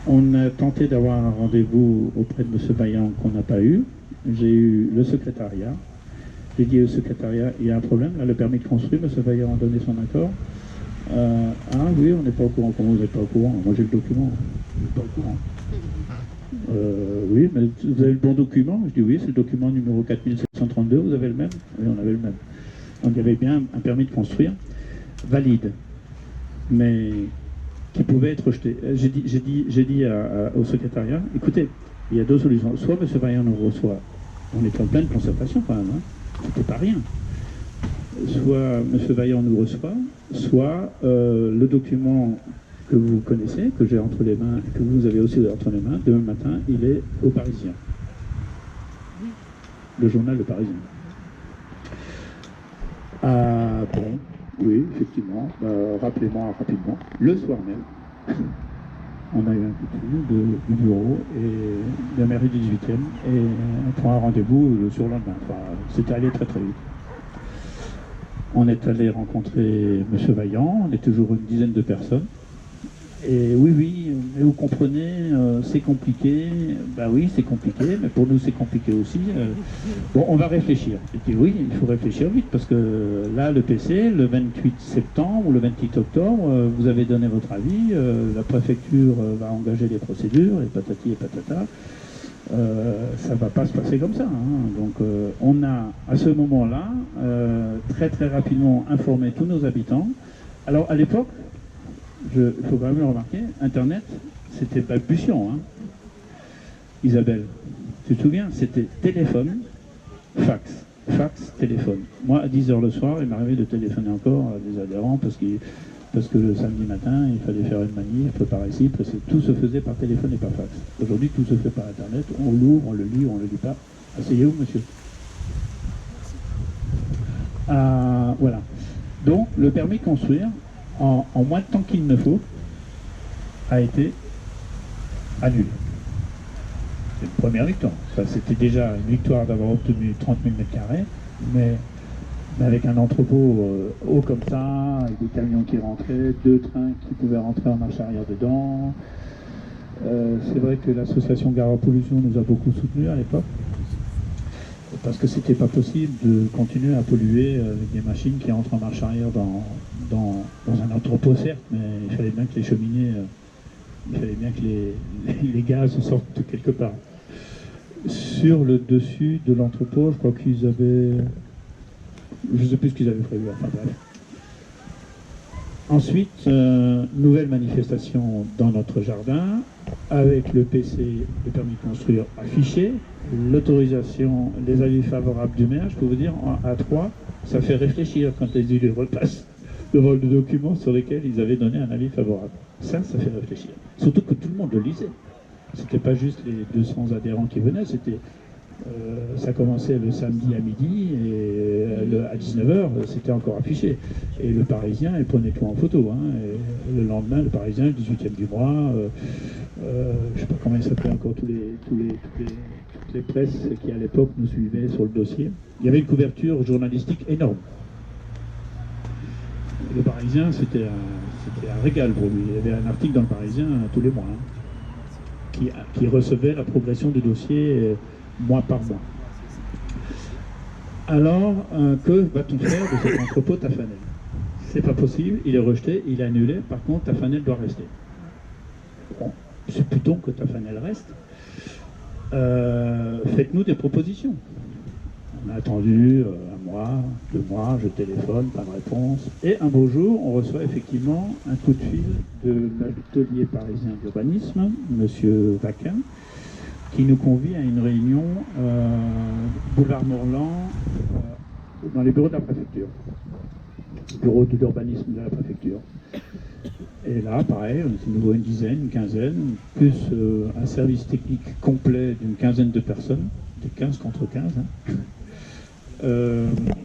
on a tenté d'avoir un rendez-vous auprès de M. Vaillant qu'on n'a pas eu. J'ai eu le secrétariat. J'ai dit au secrétariat, il y a un problème, là, le permis de construire, M. Vaillant a donné son accord. Ah oui, on n'est pas au courant. Comment vous n'êtes pas au courant? Moi j'ai le document. Vous n'êtes pas au courant. Oui, mais vous avez le bon document? Je dis oui, c'est le document numéro 4732, vous avez le même? Oui, on avait le même. Donc il y avait bien un permis de construire, valide, mais qui pouvait être rejeté. J'ai dit au secrétariat, écoutez, il y a 2 solutions. Soit M. Vaillant nous reçoit, on est en pleine concertation quand même, hein, c'était pas rien. Soit M. Vaillant nous reçoit, soit le document que vous connaissez, que j'ai entre les mains, et que vous avez aussi entre les mains, demain matin, il est au Parisien. Le journal Le Parisien. Ah bon, oui, effectivement. Rappelez-moi rapidement. Le soir même, on a eu un coup de fil du bureau et de la mairie du 18e et on prend un rendez-vous le surlendemain. Enfin, c'était allé très très vite. On est allé rencontrer M. Vaillant, on est toujours une dizaine de personnes. Et oui, mais vous comprenez, c'est compliqué. Ben oui, c'est compliqué, mais pour nous c'est compliqué aussi. Bon, on va réfléchir. Je dis oui, il faut réfléchir vite, parce que là, le PC, le 28 septembre ou le 28 octobre, vous avez donné votre avis, la préfecture va engager les procédures, et patati et patata. Ça ne va pas se passer comme ça. Hein. Donc on a, à ce moment-là, très très rapidement informé tous nos habitants Alors à l'époque, il faut quand même le remarquer, Internet, c'était balbutiant. Hein. Isabelle, tu te souviens, c'était téléphone, fax, téléphone. Moi, à 10h le soir, il m'arrivait de téléphoner encore à des adhérents parce que le samedi matin, il fallait faire une manif, préparer ci, parce que tout se faisait par téléphone et par fax. Aujourd'hui, tout se fait par Internet, on l'ouvre, on le lit, on ne le lit pas. Asseyez-vous, monsieur. Voilà. Donc, le permis de construire, en moins de temps qu'il ne faut, a été annulé. C'est une première victoire. Enfin, c'était déjà une victoire d'avoir obtenu 30 000 m², mais avec un entrepôt haut comme ça, avec des camions qui rentraient, 2 trains qui pouvaient rentrer en marche arrière dedans. C'est vrai que l'association Gare à Pollution nous a beaucoup soutenus à l'époque, parce que c'était pas possible de continuer à polluer avec des machines qui rentrent en marche arrière dans un entrepôt, certes, mais il fallait bien que les cheminées, il fallait bien que les gaz sortent de quelque part. Sur le dessus de l'entrepôt, je crois qu'ils avaient... Je ne sais plus ce qu'ils avaient prévu, enfin bref. Ensuite, nouvelle manifestation dans notre jardin, avec le PC, le permis de construire affiché, l'autorisation, les avis favorables du maire. Je peux vous dire, à 3, ça fait réfléchir quand les élus repassent devant le document sur lesquels ils avaient donné un avis favorable. Ça fait réfléchir. Surtout que tout le monde le lisait. C'était pas juste les 200 adhérents qui venaient, c'était... ça commençait le samedi à midi et à 19h, c'était encore affiché. Et le Parisien, il prenait tout en photo. Hein, et le lendemain, le Parisien, le 18e du mois, je ne sais pas comment il s'appelait encore, toutes les presses qui à l'époque nous suivaient sur le dossier. Il y avait une couverture journalistique énorme. Le Parisien, c'était un régal pour lui. Il y avait un article dans le Parisien tous les mois, hein, qui recevait la progression du dossier mois par mois. Alors, que va-t-on faire de cet entrepôt Tafanel? C'est pas possible, il est rejeté, il est annulé, par contre Tafanel doit rester. Bon, c'est plutôt que Tafanel reste. Faites-nous des propositions. On a attendu un mois, 2 mois, je téléphone, pas de réponse. Et un beau jour, on reçoit effectivement un coup de fil de l'atelier parisien d'urbanisme, M. Vaquin, qui nous convie à une réunion boulevard Morland dans les bureaux de la préfecture, bureau de l'urbanisme de la préfecture. Et là, pareil, on était nouveau une dizaine, une quinzaine, plus un service technique complet d'une quinzaine de personnes, des 15 contre 15, hein,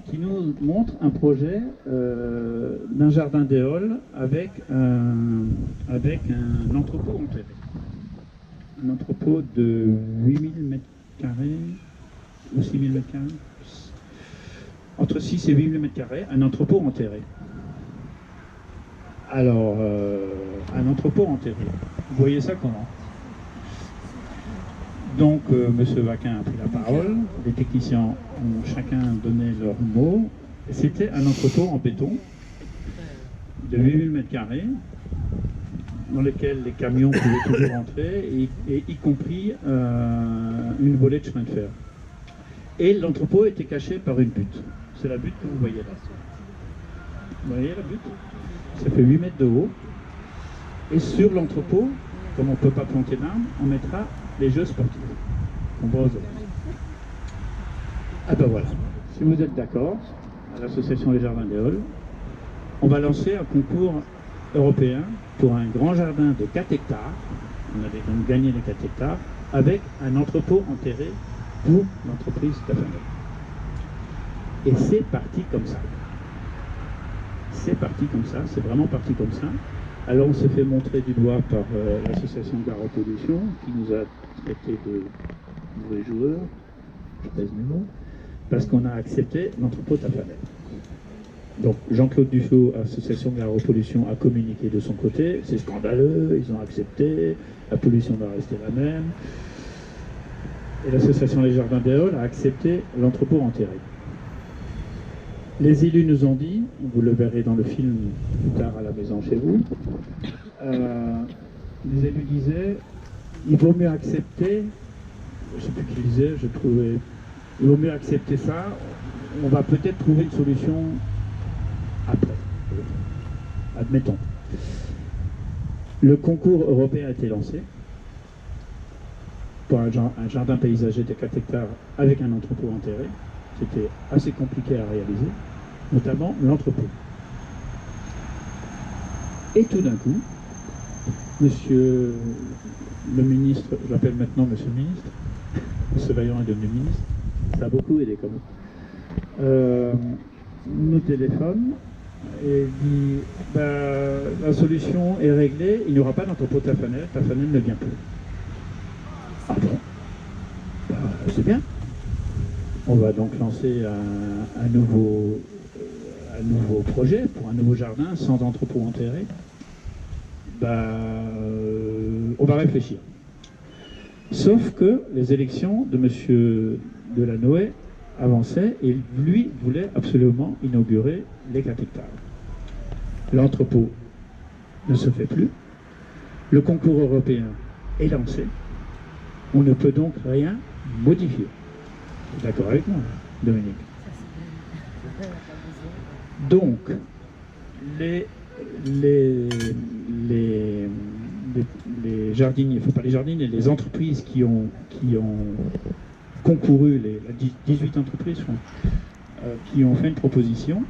qui nous montre un projet d'un jardin d'éole avec un entrepôt enterré. Un entrepôt de 8000 m² ou 6000 m², entre 6 et 8000 m², un entrepôt enterré. Alors, un entrepôt enterré, vous voyez ça comment? Donc, M. Vaquin a pris la parole, les techniciens ont chacun donné leurs mots. C'était un entrepôt en béton de 8000 m², dans lequel les camions pouvaient toujours rentrer, et y compris une volée de chemin de fer. Et l'entrepôt était caché par une butte. C'est la butte que vous voyez là. Vous voyez la butte? Ça fait 8 mètres de haut. Et sur l'entrepôt, comme on ne peut pas planter d'arbres, on mettra les jeux sportifs. On va aux élèves. Ah ben voilà. Si vous êtes d'accord, à l'association Les Jardins d'Éole, on va lancer un concours européen pour un grand jardin de 4 hectares. On avait donc gagné les 4 hectares avec un entrepôt enterré pour l'entreprise Tafanel. Et c'est parti comme ça. C'est parti comme ça, c'est vraiment parti comme ça. Alors on s'est fait montrer du doigt par l'association Gare à Pollution, qui nous a traité de mauvais joueurs, je pèse mes mots, parce qu'on a accepté l'entrepôt Tafanel. Donc Jean-Claude Dufaux, association Gare à Pollution, a communiqué de son côté, c'est scandaleux, ils ont accepté, la pollution doit rester la même. Et l'association Les Jardins d'Éole a accepté l'entrepôt enterré. Les élus nous ont dit, vous le verrez dans le film plus tard à la maison chez vous, les élus disaient, il vaut mieux accepter, je ne sais plus qui disait, je trouvais, il vaut mieux accepter ça, on va peut-être trouver une solution après. admettons. Le concours européen a été lancé pour un jardin paysager de 4 hectares avec un entrepôt enterré. C'était assez compliqué à réaliser, notamment l'entrepôt. Et tout d'un coup, monsieur le ministre, je l'appelle maintenant monsieur le ministre, monsieur Vaillant est devenu ministre, ça a beaucoup aidé quand même, nous téléphone et dit la solution est réglée, il n'y aura pas d'entrepôt Tafanel ne vient plus. Ah bon, c'est bien. On va donc lancer un nouveau projet pour un nouveau jardin sans entrepôt enterré. On va réfléchir. Sauf que les élections de M. Delanoë avançaient et lui voulait absolument inaugurer les 4 hectares. L'entrepôt ne se fait plus. Le concours européen est lancé. On ne peut donc rien modifier. Vous êtes d'accord avec moi, Dominique? Donc, les jardiniers, enfin pas les jardiniers, les entreprises qui ont concouru, les 18 entreprises qui ont fait une proposition,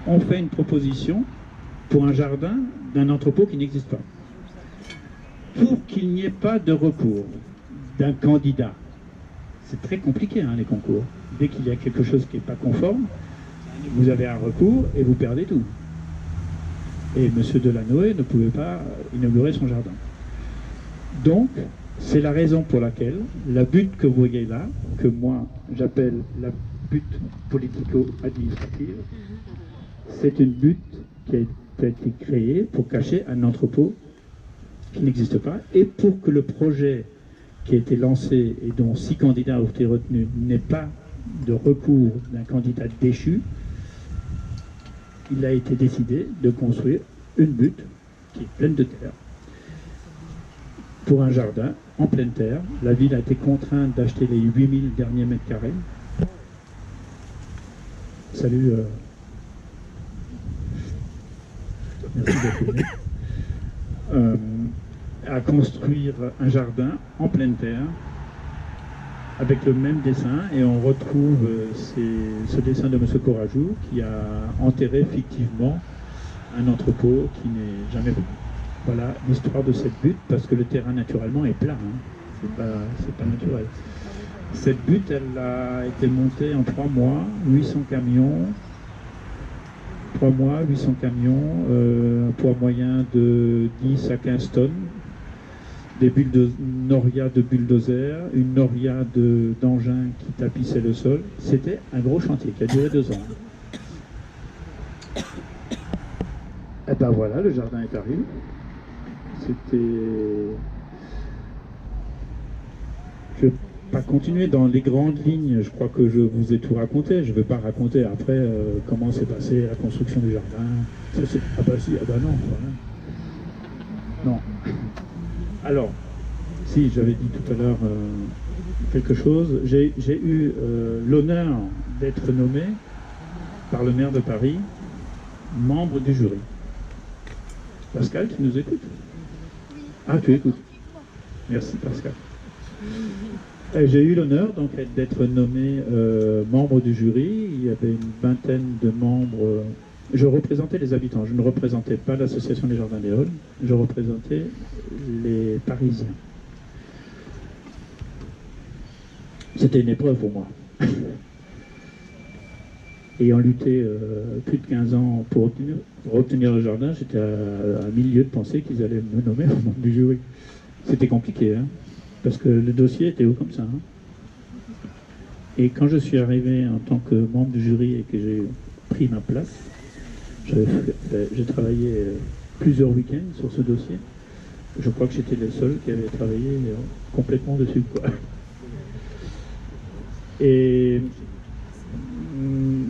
ont fait une proposition pour un jardin d'un entrepôt qui n'existe pas. Pour qu'il n'y ait pas de recours d'un candidat. C'est très compliqué, hein, les concours. Dès qu'il y a quelque chose qui n'est pas conforme, vous avez un recours et vous perdez tout. Et M. Delanoë ne pouvait pas inaugurer son jardin. Donc, c'est la raison pour laquelle la butte que vous voyez là, que moi j'appelle la butte politico-administrative, c'est une butte qui a été créée pour cacher un entrepôt qui n'existe pas et pour que le projet qui a été lancé et dont 6 candidats ont été retenus n'ait pas de recours d'un candidat déchu, il a été décidé de construire une butte qui est pleine de terre pour un jardin en pleine terre. La ville a été contrainte d'acheter les 8000 derniers mètres carrés. Salut. Merci d'être venu. À construire un jardin en pleine terre avec le même dessin, et on retrouve ce dessin de M. Corajou qui a enterré fictivement un entrepôt qui n'est jamais venu. Voilà l'histoire de cette butte, parce que le terrain naturellement est plat, hein. C'est pas naturel. Cette butte, elle a été montée en 3 mois, 800 camions, 3 mois, 800 camions, un poids moyen de 10 à 15 tonnes, des norias de bulldozers, une noria d'engins qui tapissaient le sol. C'était un gros chantier qui a duré 2 ans. Et ben voilà, le jardin est arrivé. C'était... Je ne vais pas continuer dans les grandes lignes, je crois que je vous ai tout raconté. Je ne vais pas raconter après comment s'est passée la construction du jardin. Ah bah si, ah bah non. Voilà. Non. Alors, si j'avais dit tout à l'heure quelque chose, j'ai eu l'honneur d'être nommé par le maire de Paris membre du jury. Pascal, tu nous écoutes? Ah, tu écoutes. Merci Pascal. J'ai eu l'honneur donc d'être nommé membre du jury. Il y avait une vingtaine de membres. Je représentais les habitants, je ne représentais pas l'association des Jardins des Halles, je représentais les Parisiens. C'était une épreuve pour moi. Ayant lutté plus de 15 ans pour obtenir le jardin, j'étais à milieu de penser qu'ils allaient me nommer membre du jury. C'était compliqué, hein, parce que le dossier était haut comme ça. Hein. Et quand je suis arrivé en tant que membre du jury et que j'ai pris ma place, j'ai travaillé plusieurs week-ends sur ce dossier. Je crois que j'étais le seul qui avait travaillé complètement dessus, quoi. Et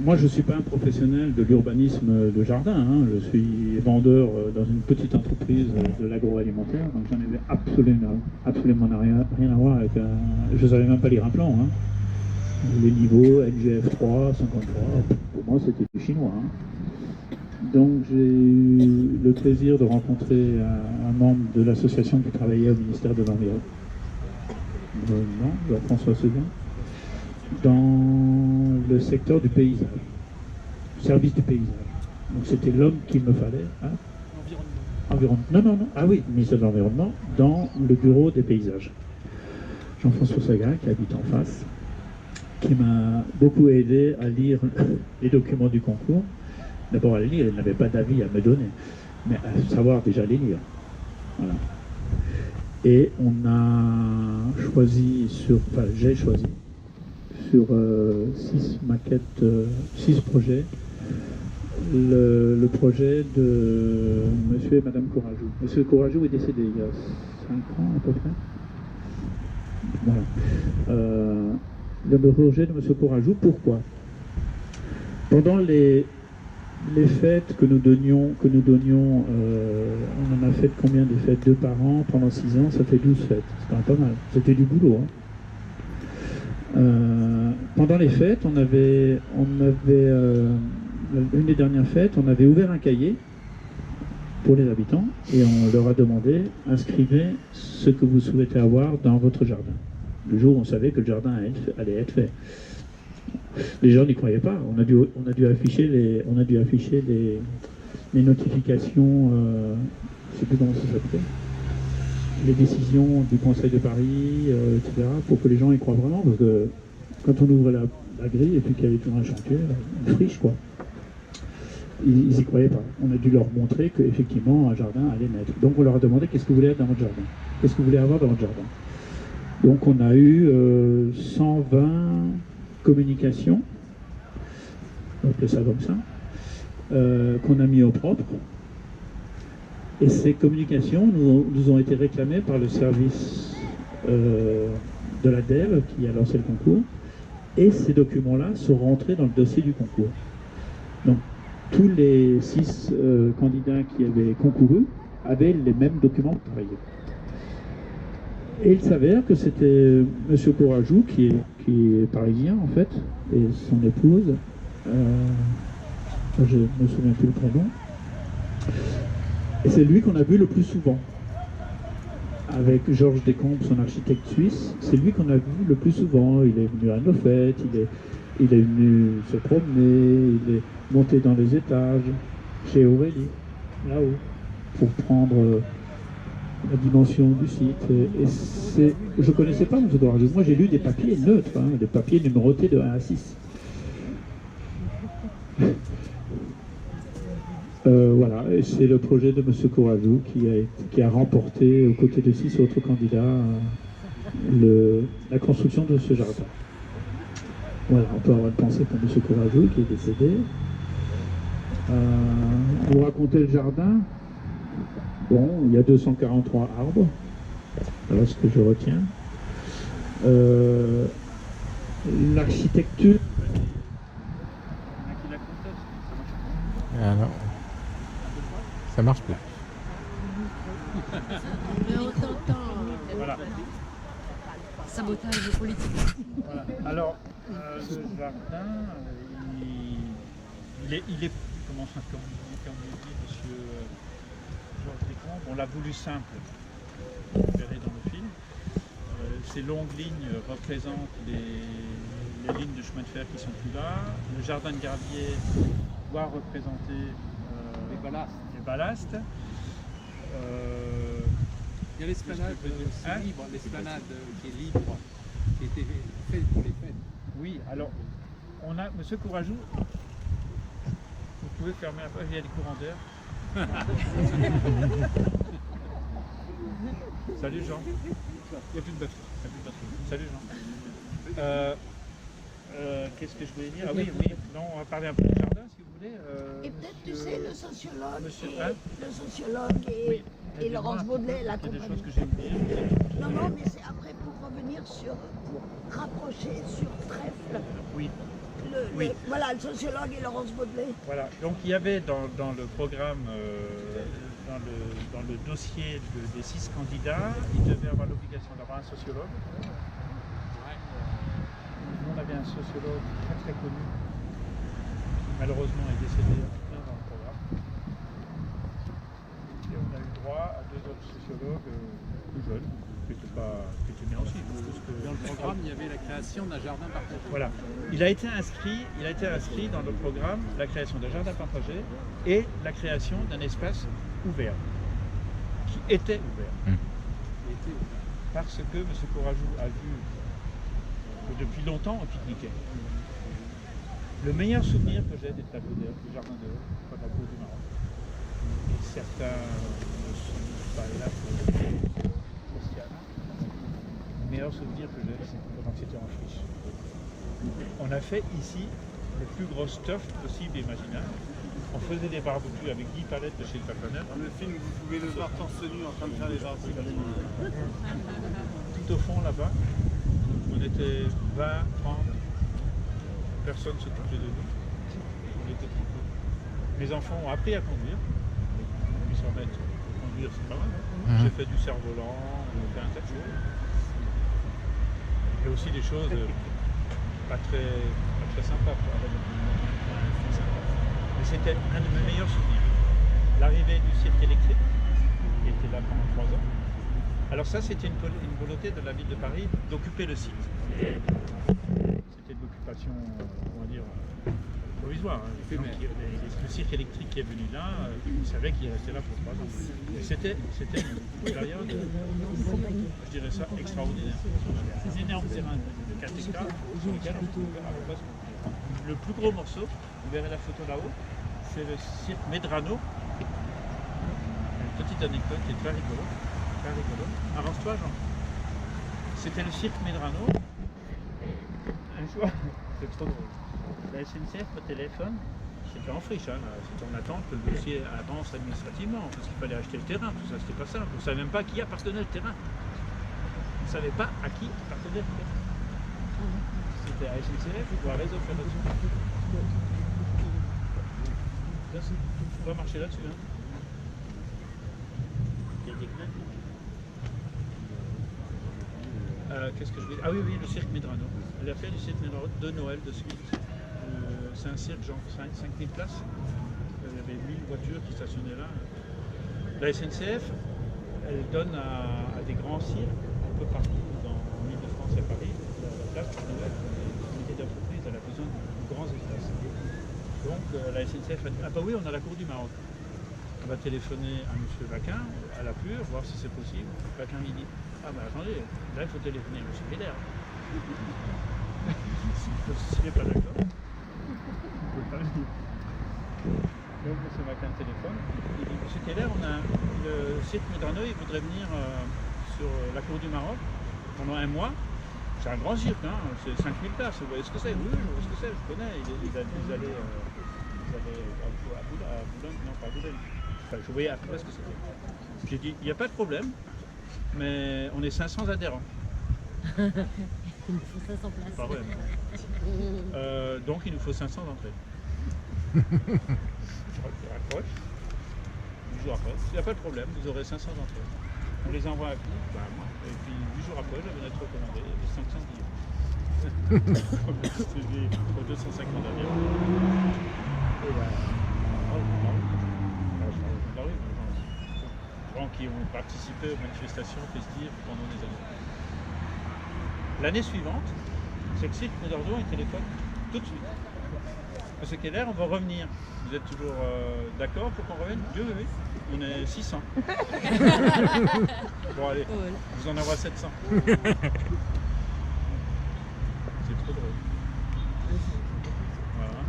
moi, je ne suis pas un professionnel de l'urbanisme de jardin. Hein. Je suis vendeur dans une petite entreprise de l'agroalimentaire, donc j'en avais absolument rien à voir avec... Je ne savais même pas lire un plan. Hein. Les niveaux, NGF 3, 53, pour moi, c'était du chinois. Hein. Donc j'ai eu le plaisir de rencontrer un membre de l'association qui travaillait au ministère de l'Environnement, François Seguin, dans le secteur du paysage, service du paysage. Donc c'était l'homme qu'il me fallait. Hein. Environnement. Non. Ah oui, ministère de l'Environnement, dans le bureau des paysages. Jean-François Seguin, qui habite en face, qui m'a beaucoup aidé à lire les documents du concours. D'abord à les lire, il n'avait pas d'avis à me donner, mais à savoir déjà les lire. Voilà. Et on a choisi j'ai choisi sur 6 maquettes, 6 projets, le projet de monsieur et madame Courajou. Monsieur Courajou est décédé il y a 5 ans à peu près. Voilà. Le projet de monsieur Courajou, pourquoi? Pendant les fêtes que nous donnions, on en a fait combien de fêtes? 2 par an, pendant 6 ans, ça fait 12 fêtes. C'est quand même pas mal. C'était du boulot. Hein. Pendant les fêtes, on avait une des dernières fêtes, on avait ouvert un cahier pour les habitants et on leur a demandé, inscrivez ce que vous souhaitez avoir dans votre jardin. Le jour où on savait que le jardin allait être fait. Les gens n'y croyaient pas. On a dû afficher les notifications, je ne sais plus comment ça s'appelait, les décisions du Conseil de Paris, etc., pour que les gens y croient vraiment. Parce que quand on ouvre la grille et puis qu'il y avait tout un chantier, une friche, quoi. Ils n'y croyaient pas. On a dû leur montrer qu'effectivement un jardin allait naître. Donc on leur a demandé qu'est-ce que vous voulez être dans votre jardin. Qu'est-ce que vous voulez avoir dans votre jardin. Donc on a eu 120 communications, on appelle ça comme ça, qu'on a mis au propre. Et ces communications nous ont été réclamées par le service de la DEL qui a lancé le concours. Et ces documents-là sont rentrés dans le dossier du concours. Donc tous les 6 candidats qui avaient concouru avaient les mêmes documents pour travailler. Et il s'avère que c'était M. Courajou, qui est parisien en fait, et son épouse, je ne me souviens plus le prénom, et c'est lui qu'on a vu le plus souvent. Avec Georges Descombes, son architecte suisse, c'est lui qu'on a vu le plus souvent. Il est venu à nos fêtes, il est venu se promener, il est monté dans les étages, chez Aurélie, là-haut, pour prendre la dimension du site. Je ne connaissais pas M. Courajou. Moi, j'ai lu des papiers neutres, hein, des papiers numérotés de 1 à 6. Voilà, et c'est le projet de M. Courajou qui a remporté, aux côtés de 6 autres candidats, la construction de ce jardin. Voilà, on peut avoir une pensée pour M. Courajou qui est décédé. Pour raconter le jardin, bon, il y a 243 arbres, voilà ce que je retiens. L'architecture... Ah non. Ça marche plus. Mais on t'entend. Voilà. Sabotage politique. Voilà. Alors, le jardin, il est comment dit monsieur Georges Descombes, on l'a voulu simple, vous verrez dans le film. Ces longues lignes représentent les lignes de chemin de fer qui sont plus là. Le jardin de Garbier doit représenter les ballastes. Il y a l'esplanade libre, l'esplanade qui est libre, qui a été faite pour les fêtes. Oui, alors, on a, M. Courajou, vous pouvez fermer un peu, il y a des courants d'air. Salut Jean. Il n'y a plus de batterie. Salut Jean. Qu'est-ce que je voulais dire? Ah oui, non, on va parler un peu du jardin si vous voulez. Et peut-être, tu sais, le sociologue, le sociologue et Laurence Baudelaire, la compagnie. Il y a des choses compagnie. que j'ai oubliées. Non, mais c'est après pour revenir pour rapprocher sur Trèfle. Oui. Voilà, le sociologue et Laurence Baudelaire. Voilà, donc il y avait dans le programme, dans le dossier des 6 candidats, il devait avoir l'obligation d'avoir un sociologue. Nous, on avait un sociologue très très connu, qui malheureusement est décédé dans le programme. deux autres sociologues plus jeunes, qui étaient bien aussi. Dans le programme, il y avait la création d'un jardin partagé. Voilà. Il a été inscrit dans le programme la création d'un jardin partagé et la création d'un espace ouvert, qui était ouvert. Il était Parce que M. Courajou a vu que depuis longtemps on pique-niquait. Le meilleur souvenir que j'ai des tableaux du jardin de la Cour du Maroc, et certains ne sont pas là pour le social, le meilleur souvenir que j'ai, c'est quand c'était en friche. On a fait ici le plus gros stuff possible et imaginable. On faisait des barbecues avec 10 palettes de chez le Taconnet. Dans le film, vous pouvez le voir torse nu en train de faire les barbecues. Tout au fond là-bas, on était 20, 30, personne ne s'occupait de nous. On était trop peu. Mes enfants ont appris à conduire. 800 mètres, conduire c'est pas mal. Hein. J'ai fait du cerf-volant, on a fait un tas de choses. Et aussi des choses pas très sympas. Mais c'était un de mes meilleurs souvenirs. L'arrivée du cirque électrique, qui était là pendant 3 ans. Alors ça, c'était une volonté de la ville de Paris d'occuper le site. C'était de l'occupation, on va dire, provisoire. Hein. Le cirque électrique qui est venu là, il savait qu'il restait là pour 3 ans. Et c'était une période, je dirais ça, extraordinaire. Des énormes terrains de 4 hectares sur lesquels on pouvait à peu près se construire. Le plus gros morceau, vous verrez la photo là-haut, c'est le cirque Medrano. Une petite anecdote qui est très rigolo. Avance-toi, Jean. C'était le cirque Medrano. Un jour, c'est trop drôle. La SNCF au téléphone, c'était en friche, hein, c'était en attente que le dossier avance administrativement, parce qu'il fallait acheter le terrain, tout ça, c'était pas simple. On ne savait même pas à qui appartenait le terrain. On ne savait pas à qui appartenait le terrain. C'était à SNCF ou à Réseau Ferroviaire. Là, on va marcher là-dessus. Hein. Il y a des graines. Qu'est-ce que je vais dire? Ah oui, le cirque Medrano. Elle a fait du cirque Medrano de Noël de suite. C'est un cirque, genre 5000 places. Il y avait 1000 voitures qui stationnaient là. La SNCF, elle donne à des grands cirques, un peu partout en Ile-de-France et à Paris, la place pour Noël. La communauté d'entreprise, elle a besoin de grands espaces. Donc la SNCF a dit, ah bah oui, on a la Cour du Maroc. On va téléphoner à M. Vaquin, à la Pure, voir si c'est possible. Vaquin il dit, ah bah attendez, là il faut téléphoner à M. Keller. S'il n'est pas d'accord, on ne peut pas le dire. Donc M. Vaquin téléphone, il dit, M. Keller, on a le cirque Medrano, il voudrait venir sur la Cour du Maroc pendant 1 mois. C'est un grand cirque, hein, c'est 5000 places, vous voyez ce que c'est? Oui, je vois ce que c'est, je connais. Ils allaient à Boulogne, non pas à Boulogne. Enfin, je voyais à peu près ce que c'était. J'ai dit, il n'y a pas de problème, mais on est 500 adhérents. Il nous faut 500 places. Pas vrai. Donc il nous faut 500 entrées. Je raccroche. 8 jours après, il n'y a pas de problème, vous aurez 500 entrées. On les envoie à qui? Bah, moi. Et puis 8 jours après, j'avais notre recommandé, il y avait 500 billets. C'était pour 250 adhérents. Et là, les gens qui ont participé aux manifestations festives pendant des années. L'année suivante, c'est le cirque Medrano, il téléphone tout de suite. Monsieur Keller, on va revenir. Vous êtes toujours d'accord pour qu'on revienne? Oui, oui, oui. On est 600. Bon allez, vous en avoir 700. C'est trop drôle. Voilà,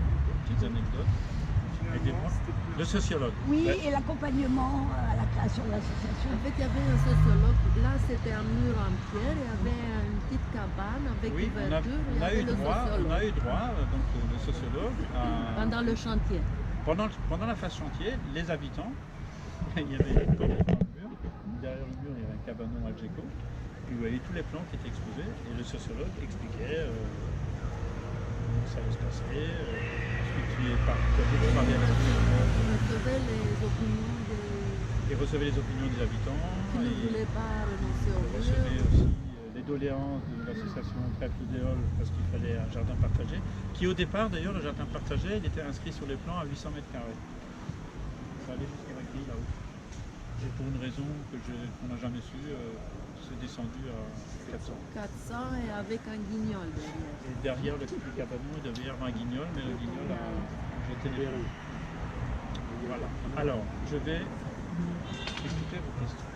petites anecdotes. Aidez-moi. Le sociologue. Oui, Ouais. et l'accompagnement à la création de l'association. En fait, il y avait un sociologue. Là, c'était un mur en pierre. Il y avait une petite cabane avec Oui, ouverture. Il y on a avait eu le droit, sociologue. donc le sociologue, Pendant le chantier. pendant la phase chantier, les habitants, il y avait une colonne dans le mur, derrière le mur il y avait un cabanon Algeco, puis vous voyez tous les plans qui étaient exposés, et le sociologue expliquait comment ça allait se passer, ensuite il est parti travailler avec Il recevait les opinions il recevait les opinions des habitants, qui ne et voulaient pas renoncer au il mur. recevait aussi les doléances de l'association Crêpes Idéal parce qu'il fallait un jardin partagé, qui au départ d'ailleurs le jardin partagé il était inscrit sur les plans à 800 mètres carrés. Ça allait jusqu'à la grille là-haut. Et pour une raison qu'on n'a jamais su, c'est descendu à 400. 400 et avec un guignol derrière. Et derrière le petit cabanon, il devait y avoir un guignol, mais le guignol a jeté les verrous. Voilà. Alors, je vais écouter vos questions.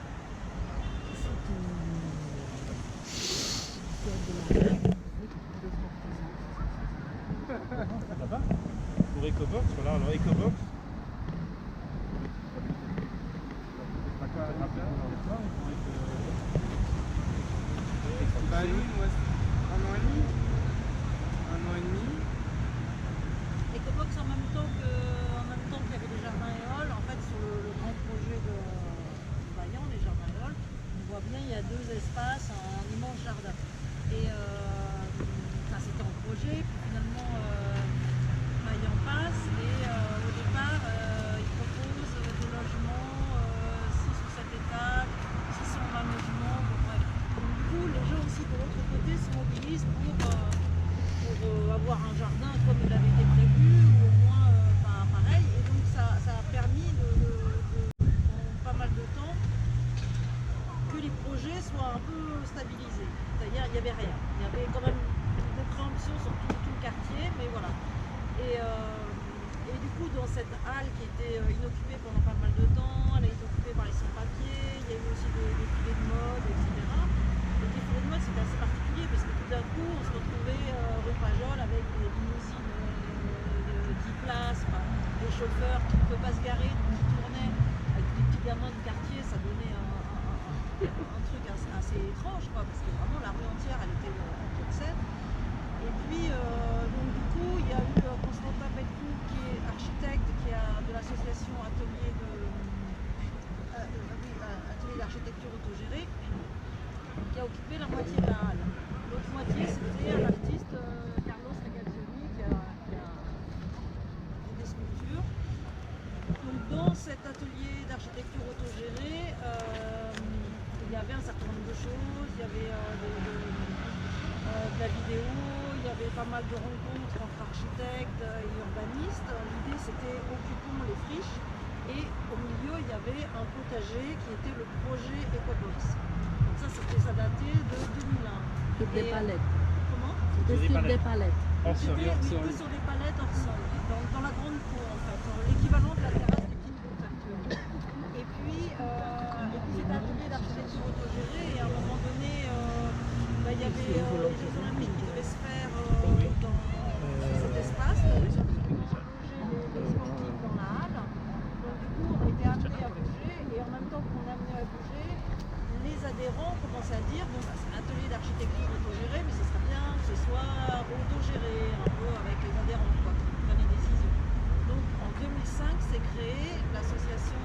Là-bas, pour Ecobox, voilà, alors Ecobox. Bah nous, il nous reste 1 an et demi. 1 an et demi. Ecobox en même temps qu'il y avait les jardins éoles, en fait sur le grand projet de Vaillant, les jardins éoles, on voit bien il y a 2 espaces, un immense jardin. Et c'était en projet, puis finalement Vaillant passe et au départ il propose des logements 6 ou 7 étages, 620 logements, bon, bref. Donc du coup les gens aussi de l'autre côté se mobilisent pour avoir un jardin comme il avait été prévu, ou au moins pareil. Et donc ça a permis en pas mal de temps que les projets soient un peu stabilisés. C'est-à-dire il n'y avait rien. Il y avait quand même des préemptions sur tout le quartier, mais voilà. Et du coup dans cette halle qui était inoccupée pendant pas mal de temps, elle a été occupée par les sans-papiers, il y a eu aussi des défilés de mode, etc. Les défilés de mode c'était assez particulier parce que tout d'un coup on se retrouvait rue Pajol avec des limousines de 10 places, des chauffeurs qui ne pouvaient pas se garer, donc qui tournaient avec des petits gamins du quartier, ça donnait un truc assez étrange quoi, parce que vraiment la rue entière elle était en toute scène. Et puis donc du coup il y a eu Constantin Belcou qui est architecte, qui a de l'association Atelier d'architecture autogérée, qui a occupé la moitié de la halle. L'autre moitié, c'était l'artiste Carlos Regazzoni qui a fait des sculptures. Donc dans cet atelier d'architecture autogérée, il y avait un certain nombre de choses, il y avait de la vidéo, il y avait pas mal de rencontres entre architectes et urbanistes. L'idée c'était occupons les friches, et au milieu il y avait un potager qui était le projet Ecobox. Donc ça datait de 2001. Sur des palettes. Comment? C'était sur des palettes. C'était sur des palettes hors sol, dans la grande cour en fait, l'équivalent de la terrasse du King actuel. Et puis c'était un atelier d'architecture autogérée, et à un moment donné il y avait les Jeux Olympiques qui devaient se faire dans cet espace, loger les sportifs dans la halle. Donc du coup on était amené à bouger, et en même temps qu'on est amené à bouger, les adhérents commençaient à dire bon bah, c'est un atelier d'architecture autogéré, mais ce serait bien que ce soit autogéré, un peu avec les adhérents quoi, qui prennent les décisions. Donc en 2005 s'est créée l'association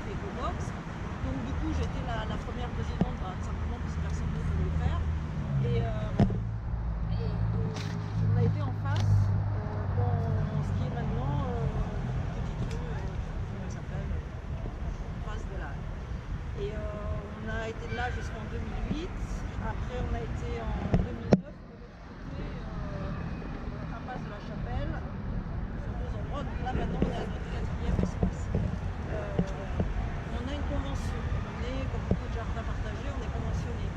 Ecobox. Donc du coup j'étais la première présidente, simplement parce que personne d'autre voulait le faire. Et on a été en face dans ce qui est maintenant petite rue, comment elle s'appelle, en face de la halle. Et on a été là jusqu'en 2008. Après on a été en 2009 de l'autre côté, à Passe de la Chapelle, sur 2 endroits. Donc là maintenant on est à notre 4e espace. On a une convention. On est, comme beaucoup de jardins partagés, on est conventionné.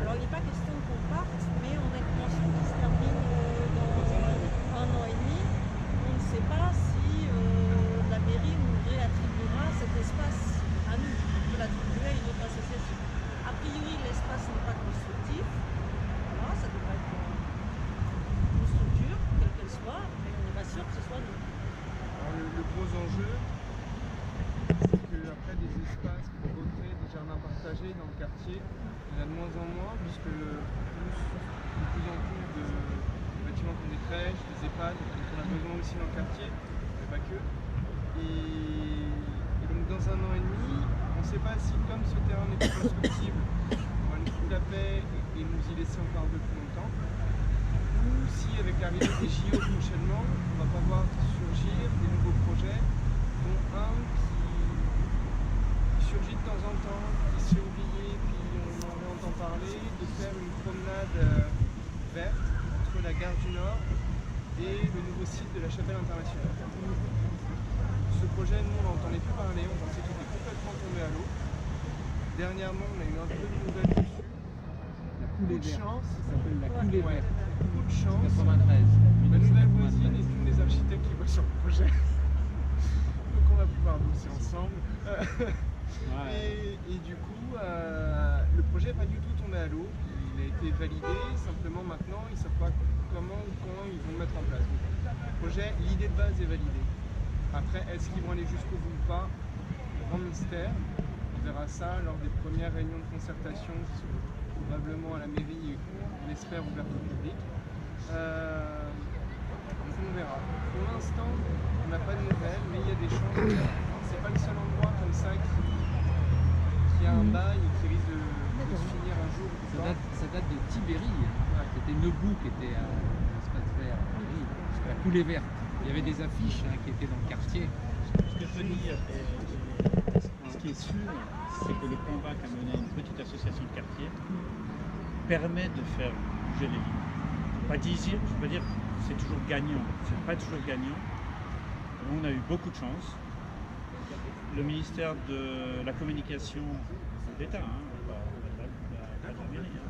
Alors il n'est pas question qu'on parte, mais on a une convention qui se termine dans 1 an et demi. On ne sait pas si la mairie nous réattribuera cet espace à nous, de l'attribuer à une autre association. A priori l'espace n'est pas constructif, voilà, ça devrait être une structure, quelle qu'elle soit, mais on n'est pas sûr que ce soit nous. Alors le gros enjeu, c'est qu'après des espaces pour recréer des jardins partagés dans le quartier, il y en a de moins en moins, puisque de plus en plus de bâtiments comme des crèches, des EHPAD, donc on a besoin aussi dans le quartier, mais pas que. Et donc dans 1 an et demi, on ne sait pas si comme ce terrain n'est pas constructible, on va nous foutre la paix et nous y laisser encore un peu plus longtemps, ou si avec l'arrivée des JO prochainement, on va pas voir surgir des nouveaux projets, dont un qui surgit de temps en temps, qui se fait oublier, puis on en entend parler, de faire une promenade verte entre la gare du Nord et le nouveau site de la Chapelle internationale. Ce projet, nous, on n'entendait plus parler, on pensait qu'il était complètement tombé à l'eau. Dernièrement, on a eu un peu de nouvelles dessus. La Coup coulée de verte. chance. Ça s'appelle la coulée Ouais, verte. coup de chance. 93. Ma nouvelle voisine 1993. est une des architectes qui bosse sur le projet. Donc on va pouvoir bosser ensemble. Ouais. Et du coup, le projet n'est pas du tout tombé à l'eau. Il a été validé, simplement maintenant, ils ne savent pas comment ou quand ils vont le mettre en place. Donc, le projet, l'idée de base est validée. Après, est-ce qu'ils vont aller jusqu'au bout ou pas? Grand mystère. On verra ça lors des premières réunions de concertation qui seront probablement à la mairie, on espère, ouvertes au public. Donc on verra. Pour l'instant, on n'a pas de nouvelles, mais il y a des chances. C'est pas le seul endroit comme ça qui a un bail et qui risque de se finir un jour. ou pas. Ça date de Tibéri. Hein. C'était Nebou qui était à l'espace vert à Paris, jusqu'à la coulée verte. Il y avait des affiches qui étaient dans le quartier. Ce que je peux dire, ce qui est sûr, c'est que le combat qu'a mené une petite association de quartier permet de faire bouger les lignes. Pas dire, je veux dire, c'est toujours gagnant. C'est pas toujours gagnant. On a eu beaucoup de chance. Le ministère de la communication de l'État,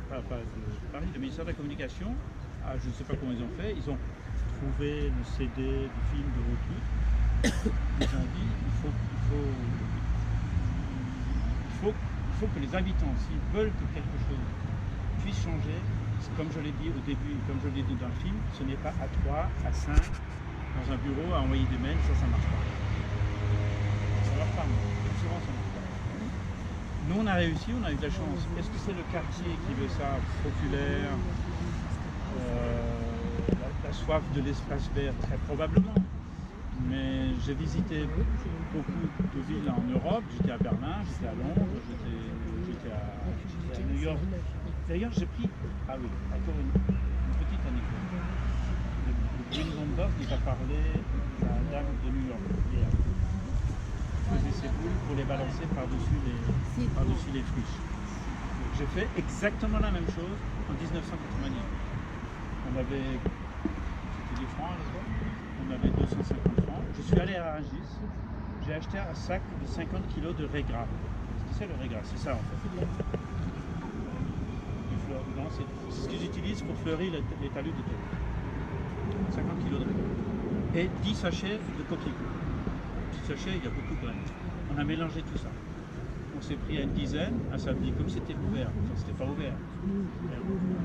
pas de Paris, le ministère de la communication, je ne sais pas comment ils ont fait, ils ont trouvé le CD du film de retour. Ils ont dit il faut que les habitants, s'ils veulent que quelque chose puisse changer, comme je l'ai dit au début, comme je l'ai dit dans le film, ce n'est pas à 3, à 5, dans un bureau, à envoyer des mails, ça marche pas. Ça marche pas, souvent ça marche pas. Nous on a réussi, on a eu de la chance. Est-ce que c'est le quartier qui veut ça, populaire, la soif de l'espace vert? Très probablement. Mais j'ai visité beaucoup de villes en Europe, j'étais à Berlin, j'étais à Londres, j'étais à New York. D'ailleurs j'ai pris, ah oui, encore une petite anecdote. Le Green Bomber qui va parler de la dame de New York hier. Il faisait ses boules pour les balancer par-dessus les friches. J'ai fait exactement la même chose en 1989. On avait, c'était 10 francs à l'époque, on avait 250 francs. Je suis allé à Rungis, j'ai acheté un sac de 50 kg de régras. Qu'est-ce que c'est le régras? C'est ça en fait. Non, c'est ce que j'utilise pour fleurir les talus de taureau. 50 kg de régras. Et 10 sachets de coquelicots. 10 sachets, il y a beaucoup de graines. On a mélangé tout ça. On s'est pris à une dizaine, un samedi, comme c'était ouvert. Enfin, c'était pas ouvert.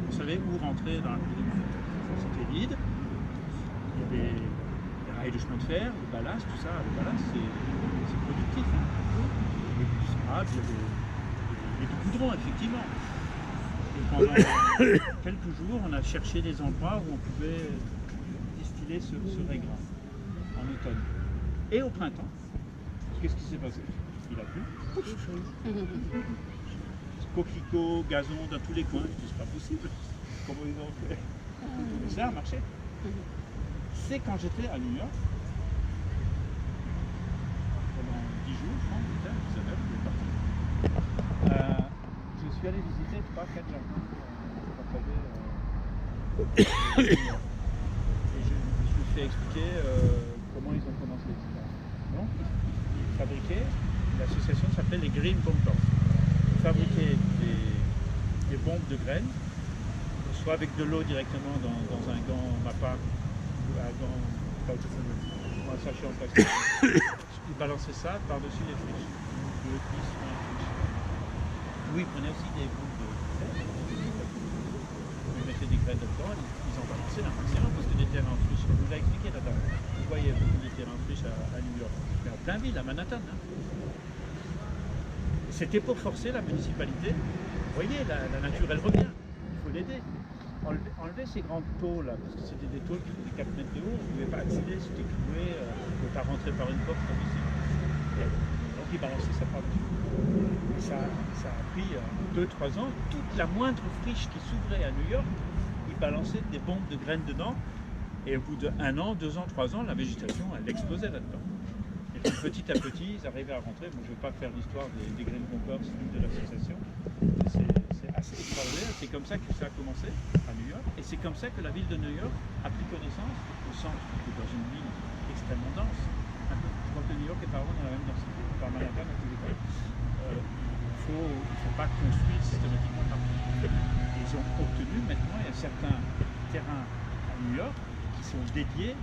On savait où rentrer dans la cour de buffet. C'était vide. Il y avait des rails de chemin de fer, le ballast, tout ça. Le ballast, c'est productif. Hein. Il y avait du sable, il y avait du goudron, effectivement. Et pendant quelques jours, on a cherché des endroits où on pouvait distiller ce régras en automne. Et au printemps, qu'est-ce qui s'est passé? Il a plu. Coquelicots, gazon dans tous les coins. Je dis, c'est pas possible. Comment ils ont fait? Mais ça a marché. C'est quand j'étais à New York, pendant 10 jours, je pense, je suis allé visiter 3-4 jardins et je me suis fait expliquer comment ils ont commencé l'expérience. Donc, ils fabriquaient, l'association s'appelle les Green Bombers. Ils fabriquaient des bombes de graines, soit avec de l'eau directement dans un gant MAPA, un gant, un sachet en plastique. Ils balançaient ça par-dessus les friches. Oui, ils prenaient aussi des boules de graines. Ils mettaient des graines dedans, ils en balançaient là. C'est vrai parce que des terrains en friche, on vous l'a expliqué là-dedans. Vous voyez beaucoup des terrains en friche à New York. Mais en plein ville, à Manhattan. Hein. C'était pour forcer la municipalité. Vous voyez, la nature, elle revient. Il faut l'aider. Enlever ces grandes tôles là, parce que c'était des tôles qui faisaient 4 mètres de haut, vous ne pouvez pas accéder, c'était cloué, vous ne pouvez pas rentrer par une porte comme ici. Donc ils balançaient ça par-dessus. Ça a pris 2-3 ans, toute la moindre friche qui s'ouvrait à New York, ils balançaient des bombes de graines dedans, et au bout de 1 an, 2 ans, 3 ans, la végétation, elle explosait là-dedans. Et puis petit à petit, ils arrivaient à rentrer. Bon, je ne vais pas faire l'histoire des Green Bombers de l'association. C'est assez extraordinaire. C'est comme ça que ça a commencé à New York. Et c'est comme ça que la ville de New York a pris connaissance au centre, qui est dans une ville extrêmement dense. Je crois que New York est pas vraiment dans la même densité. Par Manhattan, à tous les cas. faut pas construire systématiquement partout. Ils ont obtenu maintenant, il y a certains terrains à New York qui sont dédiés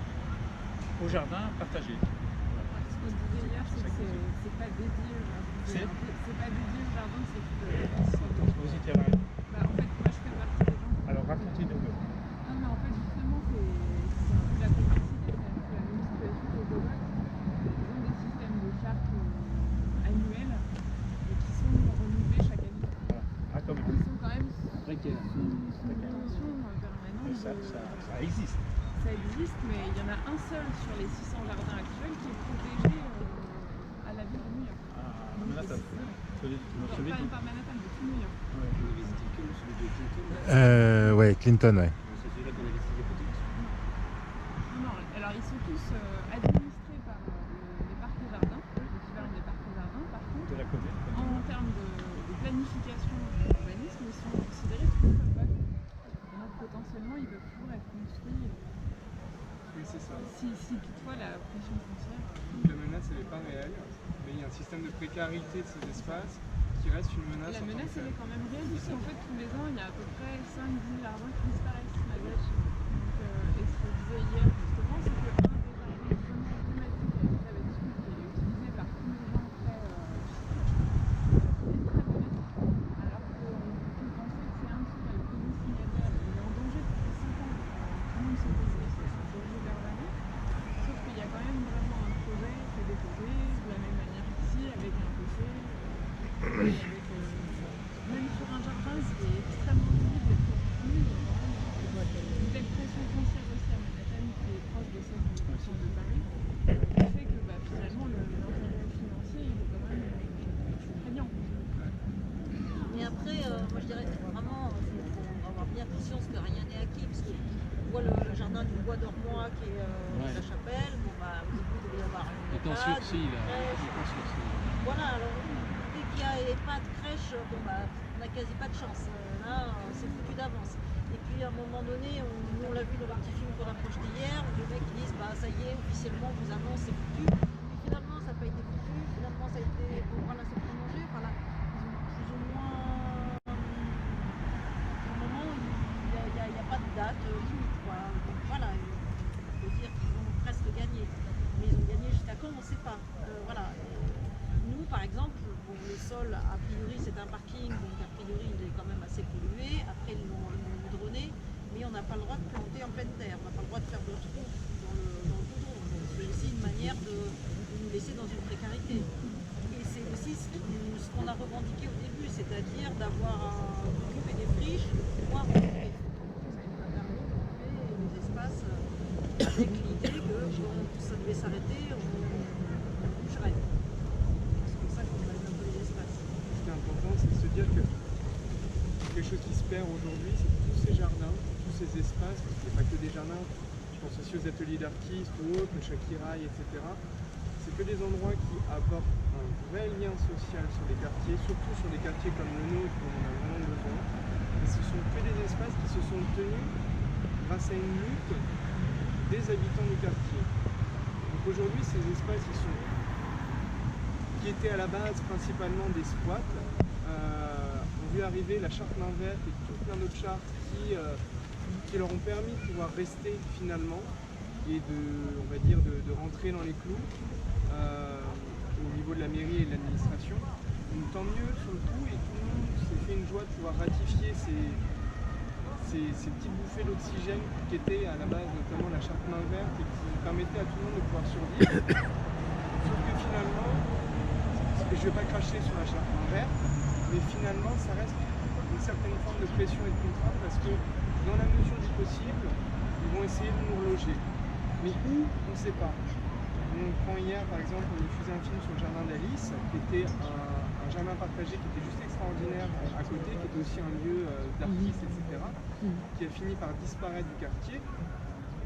au jardin partagé. Ce qu'on disait hier, c'est que c'est pas dédié au jardin. C'est pas dédié au jardin, c'est que Vous y travaillez. en fait, moi je fais partie des gens. Alors racontez-nous. Non, mais en fait, justement, c'est un peu la complexité, c'est un peu la même situation qu'au Québec. Ils ont des systèmes de chartes annuelles et qui sont renouvelés chaque année. Voilà. Ah, comme Ils sont quand même sous Précaire. tension permanente. ça existe. Ça existe, mais il y en a un seul sur les 600 jardins actuels qui est protégé à la ville de New York. Ah, Manhattan. Enfin, pas Manhattan, mais tout New York. Ouais, Clinton, ouais. Non, alors ils sont tous administrés par les parcs et jardins, l'équivalent des parcs et jardins. Par contre, De la commune. en termes de planification et d'urbanisme, ils sont considérés toujours comme bas. Donc potentiellement, ils peuvent toujours être construits Oui, c'est ça. si toutefois la pression foncière. La menace, elle n'est pas réelle, mais il y a un système de précarité de ces espaces qui reste une menace. La en tant menace, que elle telle. est quand même réelle ici. En fait, tous les ans, il y a à peu près 5-10 jardins qui disparaissent malgré tout. Donc, et ce que je disais hier, justement, c'est qu'un des jardins vraiment emblématiques avec la bâtisse qui est utilisé par tous les gens très est très menacé. Alors qu'on peut penser que c'est un de ceux qui a le premier signataire. Il est en danger depuis 5 ans. Tout le monde se pose des questions sur le danger d'Urbana. Sauf qu'il y a quand même vraiment un projet qui est déposé de la même manière qu'ici, avec un PC. Avec, même sur un jardin, c'est extrêmement visible et profond. Une telle pression foncière aussi à Manhattan qui est proche de celle du centre de Paris, qui fait que finalement l'intérêt financier il est quand même prégnant. Mais après, moi je dirais vraiment, il faut avoir bien conscience que rien n'est acquis, parce qu'on voit le jardin du Bois d'Ormois qui est la chapelle, bon bah au début il devait y avoir une Il est en EHPAD, sursis, là. une crèche. Il est en sursis. Voilà, alors dès qu'il y a EHPAD, crèche, bon bah on n'a quasi pas de chance. Là, c'est foutu d'avance. Et puis à un moment donné, nous on l'a vu dans le petit film qu'on a projeté hier, où les mecs qui disent bah ça y est, officiellement on vous annonce c'est foutu. Mais finalement ça n'a pas été foutu, finalement ça a été pour voir la sortie manger. Voilà, ils ont plus ou moins. Pour le moment, il n'y a pas de date limite. Quoi. Donc voilà, on peut dire qu'ils ont presque gagné. Mais ils ont gagné jusqu'à quand, on ne sait pas. Voilà. Nous, par exemple, bon, les sols, a priori, c'est un parking, donc a priori, il est quand même assez pollué. Après, ils l'ont goudronné, mais on n'a pas le droit de planter en pleine terre. On n'a pas le droit de faire de trous dans le goudron. Donc, c'est aussi une manière de nous laisser dans une précarité. Et c'est aussi ce qu'on a revendiqué au début, c'est-à-dire d'occuper des friches moins occupées. Ça a permis d'occuper des espaces avec l'idée que quand ça devait s'arrêter, on bougerait. C'est pour ça qu'on a un peu les espaces. Ce qui est important, c'est de se dire que quelque chose qui se perd aujourd'hui, c'est que tous ces jardins, tous ces espaces, parce qu'il n'y a pas que des jardins, je pense aussi aux ateliers d'artistes ou autres, le Shakiraï, etc. C'est que des endroits qui apportent un vrai lien social sur les quartiers, surtout sur des quartiers comme le nôtre où on a vraiment besoin. Et ce sont que des espaces qui se sont tenus grâce à une lutte des habitants du quartier. Donc aujourd'hui, ces espaces qui étaient à la base principalement des squats, ont vu arriver la charte main verte et tout plein d'autres chartes qui leur ont permis de pouvoir rester finalement et on va dire, de rentrer dans les clous au niveau de la mairie et de l'administration. Donc tant mieux sur le coup, et tout le monde s'est fait une joie de pouvoir ratifier ces petites bouffées d'oxygène qui étaient à la base notamment la charte main verte et qui permettaient à tout le monde de pouvoir survivre. Sauf que finalement, je ne vais pas cracher sur la charte main verte, mais finalement ça reste une certaine forme de pression et de contrainte parce que dans la mesure du possible, ils vont essayer de nous reloger. Mais où, on ne sait pas. On prend hier par exemple, on diffusait un film sur le jardin d'Alice, qui était un jardin partagé qui était juste extraordinaire à côté, qui était aussi un lieu d'artistes, etc., qui a fini par disparaître du quartier,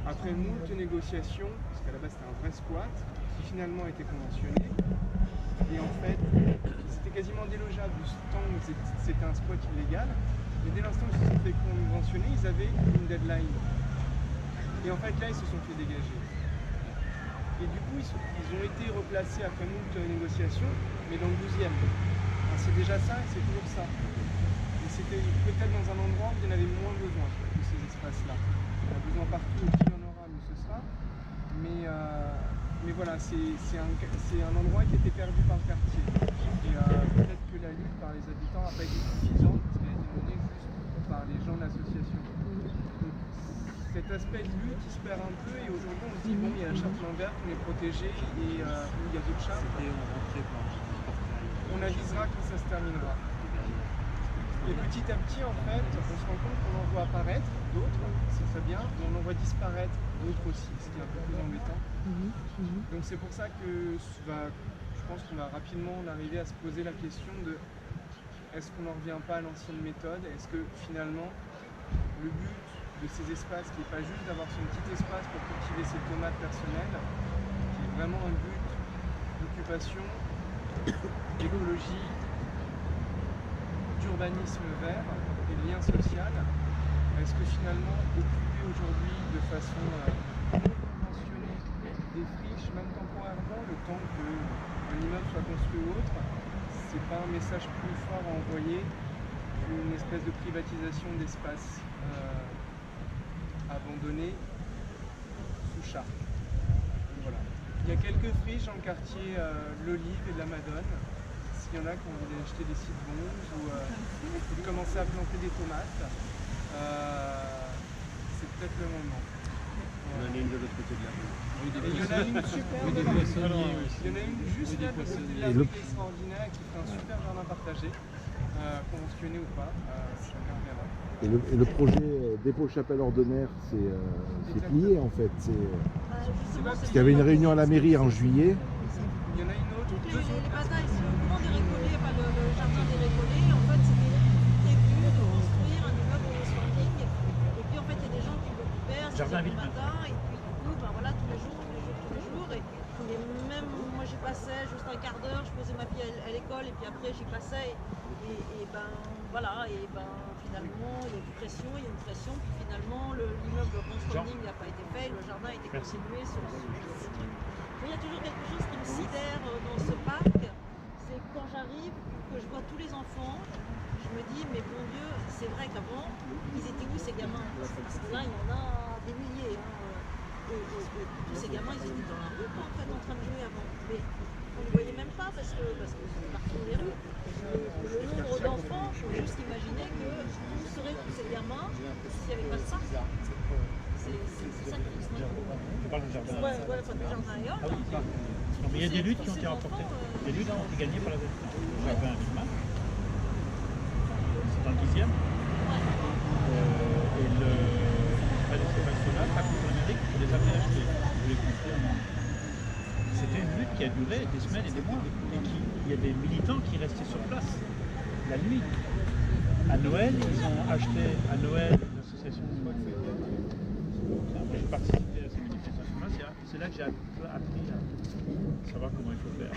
après moult négociations, parce qu'à la base c'était un vrai squat, qui finalement a été conventionné. Et en fait, c'était quasiment délogeable du temps où c'était un squat illégal, mais dès l'instant où ils se sont fait conventionner, ils avaient une deadline. Et en fait là, ils se sont fait dégager. Et du coup, ils ont été replacés après moult négociations, mais dans le 12e. Alors, c'est déjà ça et c'est toujours ça. Et c'était peut-être dans un endroit où il y en avait moins besoin de ces espaces-là. Il y en a besoin partout, et plus il y en aura, mieux ce sera. Mais voilà, c'est un endroit qui était perdu par le quartier. Et peut-être que la lutte par les habitants n'a pas été suffisante parce qu'elle a été menée juste par les gens de l'association. Donc, cet aspect de lutte il se perd un peu et aujourd'hui on se dit bon, il y a la charte Lambert, on est protégé et il y a d'autres chartes. On avisera quand ça se terminera. Et petit à petit, en fait, on se rend compte qu'on en voit apparaître d'autres, c'est très bien, mais on en voit disparaître d'autres aussi, ce qui est un peu plus embêtant. Donc c'est pour ça que je pense qu'on va rapidement arriver à se poser la question de est-ce qu'on n'en revient pas à l'ancienne méthode? Est-ce que finalement, le but de ces espaces, qui n'est pas juste d'avoir son petit espace pour cultiver ses tomates personnelles, qui est vraiment un but d'occupation, d'écologie, d'urbanisme vert et de lien social, est-ce que finalement occuper aujourd'hui de façon non conventionnée des friches, même temporairement, le temps qu'un immeuble soit construit ou autre, c'est pas un message plus fort à envoyer qu'une espèce de privatisation d'espaces abandonnés sous charte. Donc voilà. Il y a quelques friches dans le quartier l'Olive et de la Madone. S'il y en a qui ont envie d'acheter des citrons ou de commencer à planter des tomates, c'est peut-être le moment. On en a une de l'autre côté de la rue. Et il y en a une super. Il y en a une juste là de côté de la rue qui est extraordinaire et qui fait un super jardin partagé, conventionné ou pas, chacun verra. Et le projet Dépôt-Chapelle-Ordonnaire, c'est plié en fait. Parce qu'il y avait une réunion à la mairie en juillet. Il y en a une autre. Les batailles, c'est le mouvement des récollets, enfin le jardin des récollets, en fait c'était prévu de construire un immeuble de standing. Et puis en fait il y a des gens qui l'occupaient à 6h du matin, et puis du coup, ben voilà, tous les jours. Et même moi j'y passais juste un quart d'heure, je posais ma fille à l'école et puis après j'y passais et ben voilà, et ben finalement il y a une pression, puis finalement l'immeuble de standing n'a pas été fait, le jardin a été continué sur ce truc. Mais il y a toujours quelque chose qui me sidère dans ce parc, c'est quand j'arrive, que je vois tous les enfants, je me dis mais bon Dieu, c'est vrai qu'avant, ils étaient où ces gamins? Parce que là il y en a des milliers. Et tous ces gamins, ils étaient dans la rue en fait, en train de jouer avant. Mais on ne les voyait même pas parce que c'était partout dans les rues. Le nombre d'enfants, il faut juste imaginer que où seraient tous ces gamins s'il n'y avait pas ça. C'est ça qui est extrêmement. Tu parles du jardin. Ouais, enfin du jardin ailleurs. Ah oui, non, mais il y a des luttes qui ont été remportées. Des luttes qui ont été gagnées par la ville. Le jardin à Villemin. C'est dans le 10e. Et le palais national, par contre l'Amérique, je les avais achetés. Je les construire. C'était une lutte qui a duré des semaines et des mois. Et il y a des militants qui restaient sur place la nuit. À Noël, ils ont acheté à Noël une association. J'ai participé à ces manifestations-là. C'est là que j'ai appris à savoir comment il faut faire.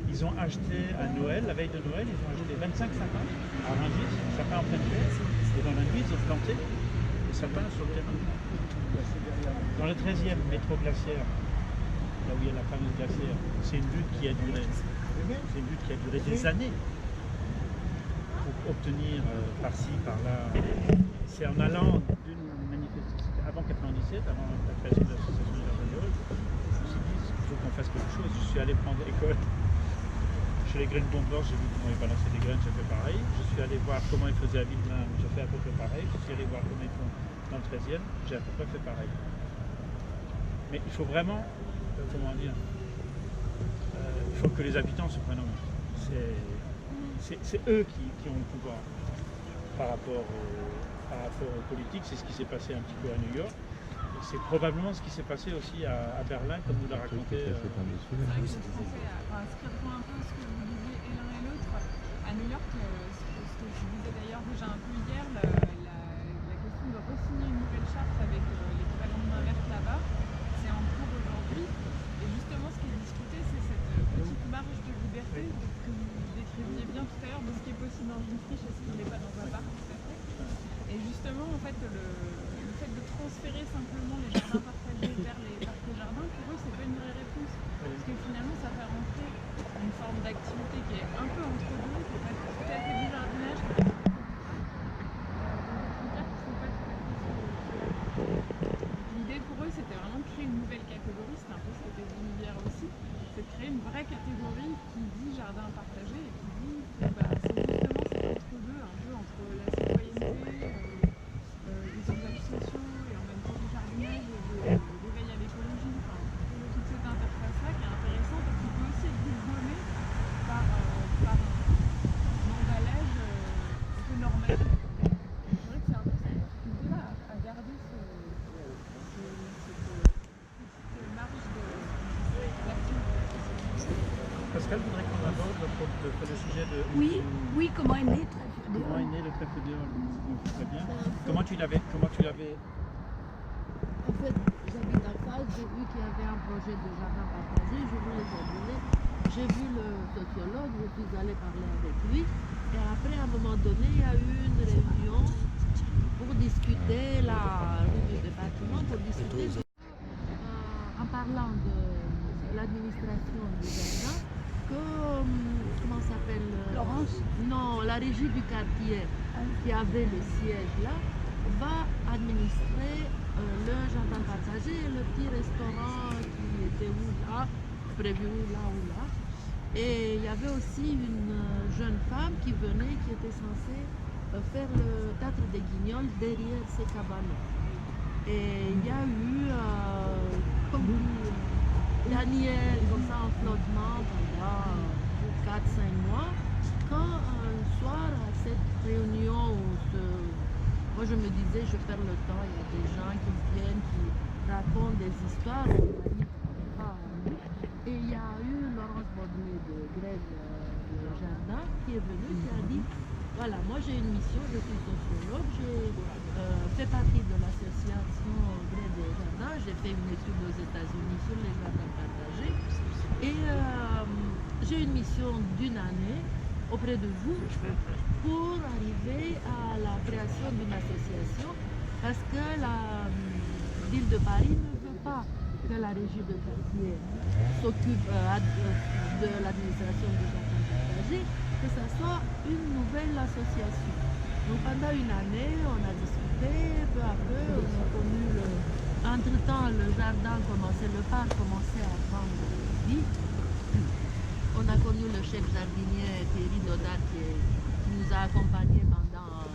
Ils ont acheté à Noël, la veille de Noël, ils ont acheté 25 sapins à Rungis, sapins en pleine terre. Et dans la nuit, ils ont planté des sapins sur le terrain. Dans le 13e métro glaciaire, là où il y a la fameuse glacière, c'est une lutte qui a duré. C'est une lutte qui a duré des années pour obtenir par-ci, par-là. C'est en allant d'une manifestation avant 97, avant la création de l'association des jardins d'Éole, je me suis dit il faut qu'on fasse quelque chose. Je suis allé prendre école chez les graines Bomblanches, j'ai vu comment ils balançaient des graines, j'ai fait pareil. Je suis allé voir comment ils faisaient à Villemin, j'ai fait à peu près pareil. Je suis allé voir comment ils font dans le 13e, j'ai à peu près fait pareil. Mais il faut vraiment, comment dire, il faut que les habitants se prennent en main. C'est eux qui ont le pouvoir par rapport aux politiques. C'est ce qui s'est passé un petit peu à New York. C'est probablement ce qui s'est passé aussi à Berlin, comme nous l'a raconté. C'est vrai que ce qui rejoint un peu ce que vous disiez et l'un et l'autre, à New York, ce que je disais d'ailleurs déjà un peu hier, la question de re-signer une nouvelle charte avec l'équivalent de main verte là-bas, c'est en cours aujourd'hui. Et justement, ce qui est discuté, c'est cette petite marge de liberté que vous décriviez bien tout à l'heure, de ce qui est possible dans une friche et ce qui n'est pas dans un parc, tout à fait. Et justement, en fait, le fait de transférer simplement les jardins partagés vers les parcs et jardins, pour eux, c'est pas une vraie réponse. Parce que finalement, ça fait rentrer une forme d'activité qui est un peu entre deux, qui n'est pas tout à fait du jardinage, l'idée pour eux, c'était vraiment de créer une nouvelle catégorie, c'était un peu ce qu'était l'univers aussi, c'est de créer une vraie catégorie qui dit jardin partagé et qui dit que c'est justement cet entre-deux, un peu entre la citoyenneté, les usages sociaux et en même temps du jardinage et l'éveil à l'écologie, enfin, toute cette interface-là qui est intéressante et qui peut aussi être dégommée par un emballage un peu normatif. C'est vrai que c'est un peu cette difficulté-là à garder cette marge d'activité. Pascal voudrait qu'on aborde le sujet de... Oui, comment est né Trèfle Comment est né le trèfle d'éole? Très bien. Comment tu l'avais En fait, j'habite en face, j'ai vu qu'il y avait un projet de jardin partagé, je voulais jardiner. J'ai vu le sociologue, je suis allée parler avec lui. Et après, à un moment donné, il y a eu une réunion pour discuter la rue du département, pour discuter en parlant de l'administration du jardin, que, comment ça s'appelle Laurence? Non, la régie du quartier qui avait le siège là, va administrer le jardin partagé et le petit restaurant qui était où là, prévu là ou là. Et il y avait aussi une jeune femme qui venait, qui était censée faire le théâtre des Guignols derrière ces cabanes. Et il y a eu, comme dit Daniel, comme ça en flottement pendant 4-5 mois, quand un soir à cette réunion où moi je me disais je perds le temps, il y a des gens qui viennent, qui racontent des histoires, on m'a dit et il y a eu Laurence Baudelet de Grève de Jardin qui est venue, qui a dit voilà, moi j'ai une mission, je suis sociologue, j'ai fait partie de l'association Grève des Jardins, j'ai fait une étude aux États-Unis sur les jardins partagés et j'ai une mission d'une année auprès de vous pour arriver à la création d'une association parce que la ville de Paris ne veut pas que la régie de quartier s'occupe de l'administration du jardin partagé, que ce soit une nouvelle association. Donc pendant une année, on a discuté, peu à peu, on a connu entre-temps le jardin commençait, le parc commençait à prendre vie. On a connu le chef jardinier Thierry Dodard qui nous a accompagnés pendant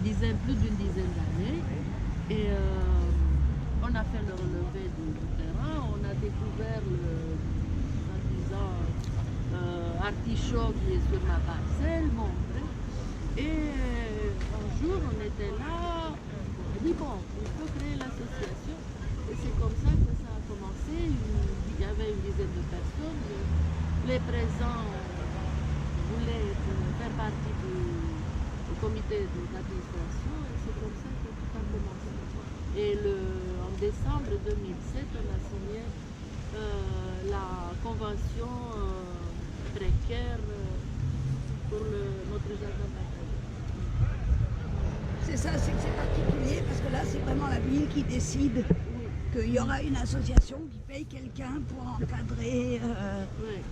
plus d'une dizaine d'années. Et on a fait le relevé du terrain, on a découvert le artichaut qui est sur ma parcelle, montré. Et un jour, on était là, on a dit bon, il faut créer l'association. Et c'est comme ça que ça a commencé. Il y avait une dizaine de personnes. Les présents voulaient faire partie du comité d'administration et c'est comme ça que tout a commencé. Et en décembre 2007, on a signé la convention précaire pour notre jardin partagé. C'est ça, c'est que c'est particulier parce que là, c'est vraiment la ville qui décide qu'il y aura une association qui paye quelqu'un pour encadrer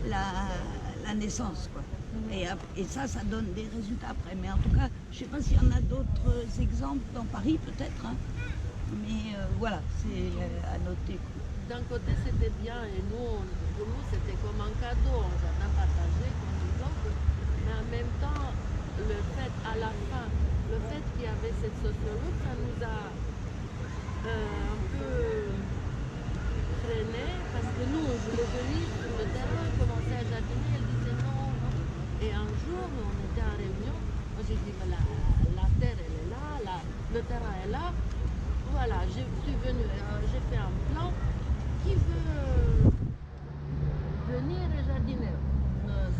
la naissance, quoi. Et ça donne des résultats après. Mais en tout cas, je ne sais pas s'il y en a d'autres exemples dans Paris, peut-être. Hein. Mais voilà, c'est à noter. D'un côté, c'était bien, et pour nous, c'était comme un cadeau, un jardin partagé, comme disons. Mais en même temps, le fait, à la fin, le fait qu'il y avait cette sociologue, ça nous a un peu freiné, parce que nous, on voulait venir sur le terrain, commencer à jardiner, elle disait non, non. Et un jour, on était en réunion, moi j'ai dit, la terre, elle est là, le terrain est là. Voilà, je suis venue, j'ai fait un plan. Qui veut venir jardiner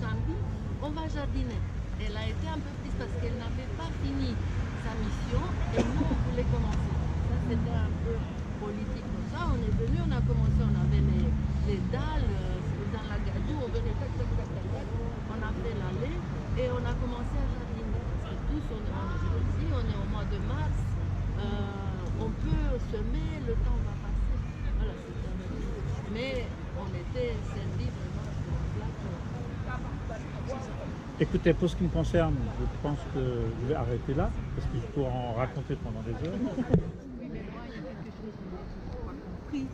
samedi, on va jardiner. Elle a été un peu triste parce qu'elle n'avait pas fini sa mission et nous, on voulait commencer. Ça, c'était un peu politique comme ça. On est venu, on a commencé, on avait les dalles dans la gadoue, on venait tac, tac, tac, tac, tac. On a fait l'allée et on a commencé à jardiner. Parce que tous, on est au mois de mars, on peut semer, le temps va passer. Voilà, c'était un peu... Mais on était servis vraiment sur place. Écoutez, pour ce qui me concerne, je pense que je vais arrêter là, parce qu'il faut en raconter pendant des heures. Oui, mais moi, il y a quelque chose que je n'ai pas compris.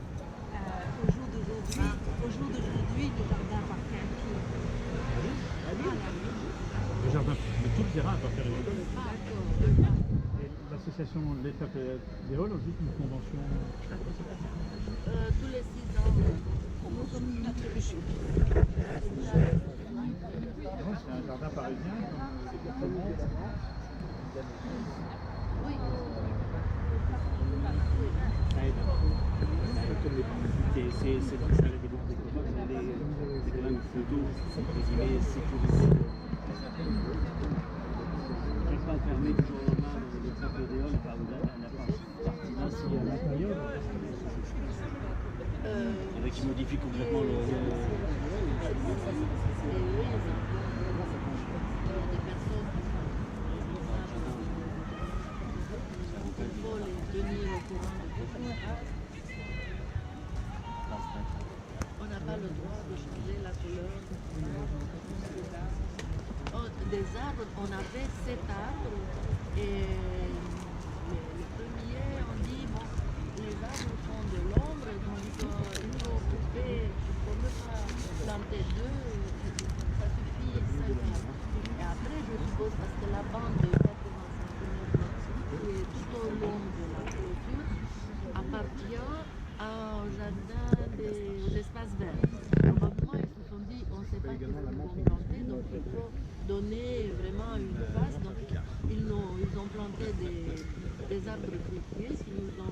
Au jour d'aujourd'hui, le jardin appartient à qui? Le jardin, mais tout le terrain appartient à l'école. D'accord. L'association de l'État des Halles a juste une convention. Tous les 6 ans. Une attribution. C'est un jardin parisien, comme les Casamance. Oui. Ça aide. Comme ça aide beaucoup. C'est quand même une photo, résumé, sécurisé. On ne peut pas fermer du jour au lendemain le temple des Halles, la partie là, s'il y a l'intérieur. Il y en a qui modifient complètement le. On n'a pas le droit de changer la couleur. Des arbres, on avait 7 arbres et le premier, on dit, bon, les arbres font de l'ombre, donc il faut couper, il ne faut même pas planter 2, ça suffit 5 arbres. Et après, je suppose, parce que la bande de 80 cm qui est tout au long de la clôture appartient au jardin des espaces verts. Probablement, ils se sont dit, on ne sait pas qu'est-ce qu'ils vont planter, donc il faut donner vraiment une face. Donc, ils ont planté des arbres fruitiers qui nous ont